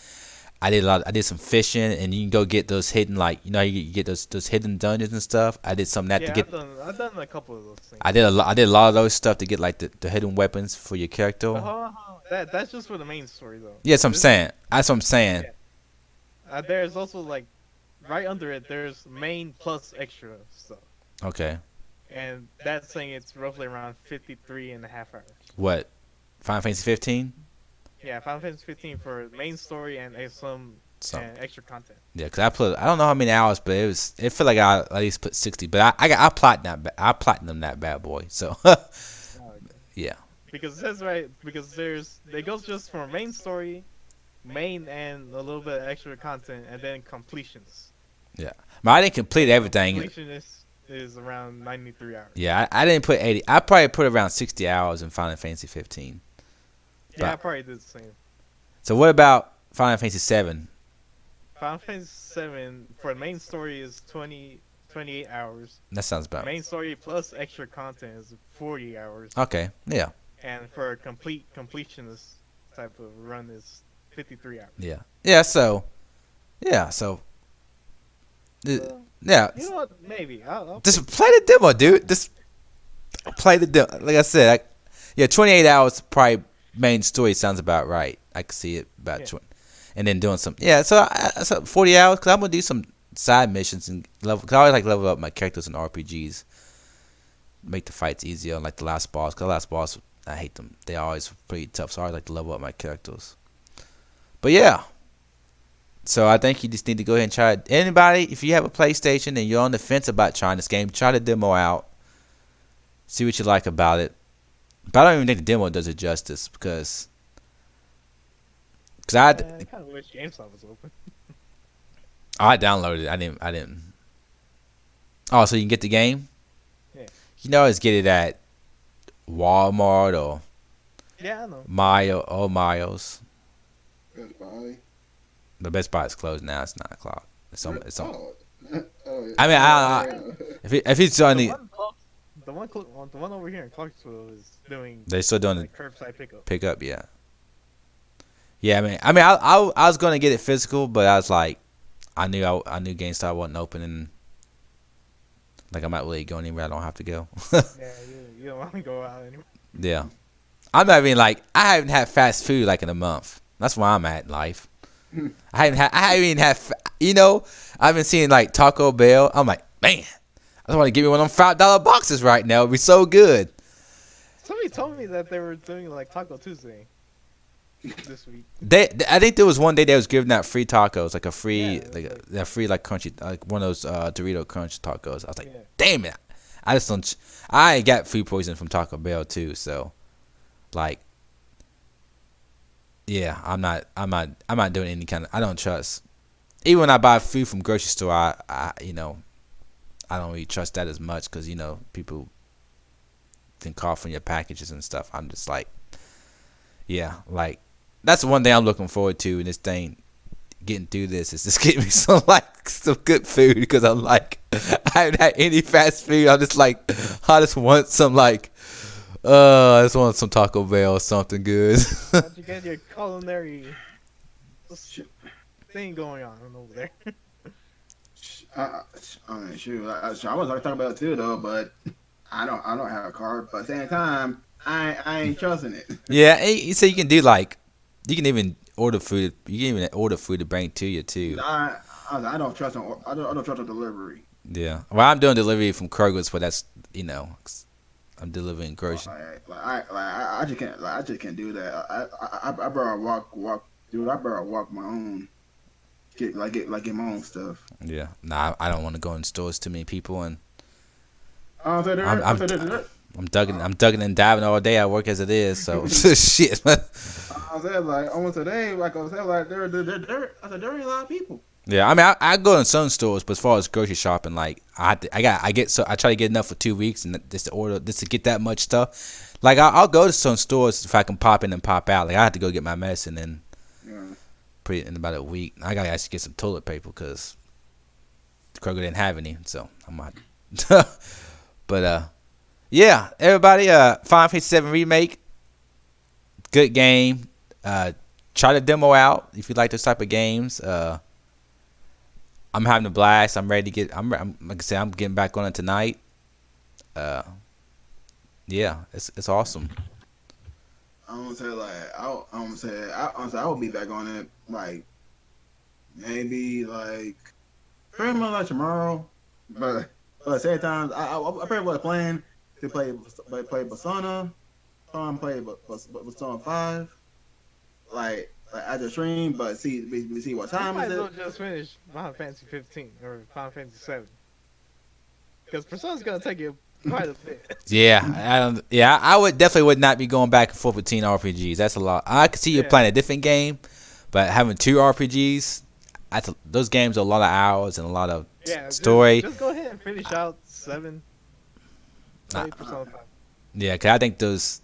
I did some fishing, and you can go get those hidden, like, you get those hidden dungeons and stuff. I did some of that to get. I've done a couple of those things. I did a lot of those stuff to get like the hidden weapons for your character. That's just for the main story though. Yeah, that's what I'm saying. That's what I'm saying. Yeah. There's also like right under it. There's main plus extra stuff. Okay. And that's saying it's roughly around 53 and a half hours. What? Final Fantasy 15? Yeah, Final Fantasy 15 for main story and some extra content. Yeah, because I don't know how many hours, but it felt like I at least put 60. But I platinum that bad boy. So yeah. Because that's right. Because it goes just from main story, main and a little bit of extra content, and then completions. Yeah, but I didn't complete everything. Completion is around 93 hours. Yeah, I didn't put 80. I probably put around 60 hours in Final Fantasy 15. Yeah, I probably did the same. So what about Final Fantasy 7? Final Fantasy 7 for the main story is 28 hours. That sounds about. Main story plus extra content is 40 hours. Okay, yeah. And for a completionist type of run is 53 hours. Yeah. Yeah. So. Yeah. So. Yeah. You know what? Maybe I'll just play the demo, dude. Just play the demo. Like I said, 28 hours probably main story sounds about right. I could see it about 20, and then doing some. Yeah, so 40 hours because I'm gonna do some side missions and level. Cause I always like level up my characters in RPGs, make the fights easier. Like the last boss, cause the last boss I hate them. They always pretty tough. So I like to level up my characters. But yeah. So I think you just need to go ahead and try it. Anybody, if you have a PlayStation and you're on the fence about trying this game, try the demo out. See what you like about it. But I don't even think the demo does it justice because I kind of wish GameStop was open. I downloaded it. I didn't. Oh, so you can get the game? Yeah. You can always get it at Walmart or I know. Miles. Best Buy. The Best Buy is closed now. It's 9 o'clock. It's on. Yeah. I mean, if it's on the one over here in Clarksville is doing. They're still doing like curbside pickup. Pickup, yeah. Yeah, I mean, I was gonna get it physical, but I was like, I knew GameStop wasn't open, and like I'm not really going anywhere. I don't have to go. Yeah, you don't want to go out anymore. Yeah, I'm not even like I haven't had fast food like in a month. That's where I'm at in life. I haven't even had. I've been seeing like Taco Bell. I'm like, man, I just want to give me one of them $5 boxes right now. It'd be so good. Somebody told me that they were doing like Taco Tuesday this week. I think there was one day they was giving out free tacos, like a free, Yeah, like like, that free like crunchy, like one of those Dorito Crunch tacos. I was like, yeah. damn it, I just don't. I got food poisoning from Taco Bell too, so like, yeah, I'm not doing any kind of. I don't trust. Even when I buy food from grocery store, I don't really trust that as much because people can cough on your packages and stuff. I'm just like, yeah, like that's the one thing I'm looking forward to in this thing. Getting through this is just getting me some good food because I'm like I haven't had any fast food. I'm just like I just want some I just want some Taco Bell or something good. How'd you get your culinary thing going on over there? I mean, shoot, I was like talking about it too though, but I don't have a car. But at the same time, I ain't trusting it. Yeah, you say you can do like you can even order food. You can even order food to bring to you too. I don't trust on I don't trust on delivery. Yeah, well, I'm doing delivery from Kroger's, but that's 'cause I'm delivering groceries. I just can't do that. I better walk, dude. I better walk my own. Get my own stuff. Yeah, nah, I don't want to go in stores too many people, and I said I'm there. I I'm said there. I'm ducking and diving all day. I work as it is, so shit. I said like almost today. Like I said like there. I said there ain't a lot of people. Yeah, I mean, I go in some stores, but as far as grocery shopping, like I try to get enough for 2 weeks, and just to get that much stuff. Like I'll go to some stores if I can pop in and pop out. Like I have to go get my medicine and Yeah. put it in about a week. I gotta actually get some toilet paper because Kroger didn't have any, so I'm not. But yeah, everybody, Final Fantasy 7 remake, good game. Try the demo out if you like those type of games. I'm having a blast. I'm ready to get. I'm like I said, I'm getting back on it tonight. Uh, yeah, it's awesome. I'm gonna say like I'm gonna say I will be back on it like maybe like pretty much like tomorrow, but at the same time I pretty much plan to play Persona, play Persona 5 like at the stream, but see what You time might is as well it? just finish Final Fantasy 15 or Final Fantasy 7 because Persona's gonna take you quite a bit. Yeah, I don't. Yeah, I would not be going back and forth between RPGs. That's a lot. I could see you Yeah. playing a different game, but having two RPGs, those games are a lot of hours and a lot of Yeah, story. just go ahead and finish out 7. Play Persona 5. Yeah, cause I think those.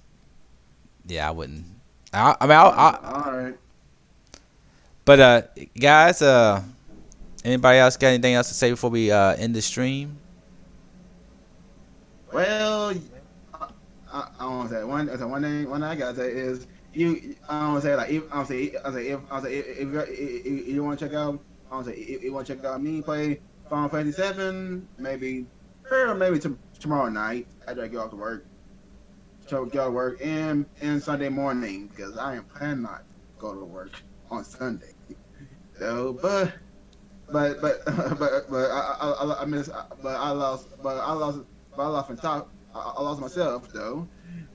Yeah, I wouldn't. I mean, All right. but guys, anybody else got anything else to say before we end the stream? Well, I want to say one thing I gotta say is you. I want to say like if if you want to check out, I want to say if you want to check out me play Final Fantasy 7, maybe or maybe tomorrow night after I get off to work. So get off work and Sunday morning because I am planning not to go to work on Sunday. So, I miss, but I lost my top. I lost myself though.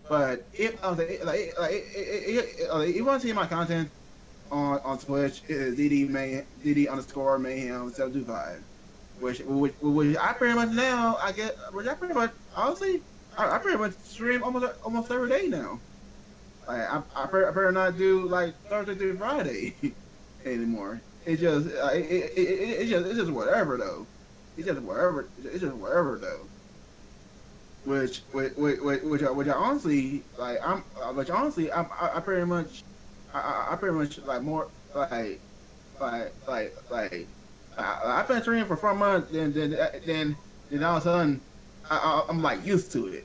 But if I was if you want to see my content on Twitch, it is DD_mayhem725, which I pretty much now which I pretty much honestly I pretty much stream almost every day now. Like I better not do like Thursday through Friday anymore. It's just it's just whatever though. It's just whatever. It's just whatever though. Which I honestly like. Which honestly I pretty much I pretty much like more like I've been streaming for 4 months. Then all of a sudden I'm like used to it.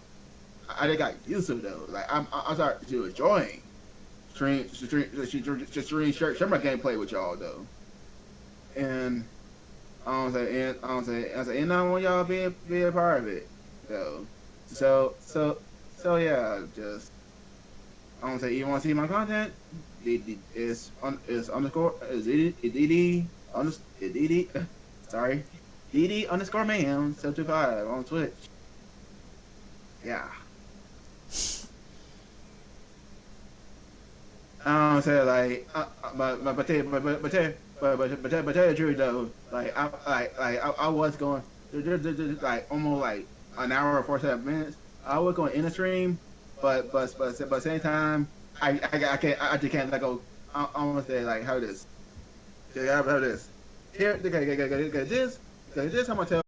I just got used to it though. Like I started to enjoying share my gameplay with y'all though. And I say, and I want y'all to be a part of it. So yeah, just I'm gonna say you want to see my content? It's underscore is dd sorry dd underscore man 725 on Twitch. Yeah. I don't say like, but tell you the truth though, I was going like almost like an hour or 47 minutes. I was going in the stream, but same time, I can't I just can't let go. I'm gonna say like how this, how this. Here, this I'm gonna tell.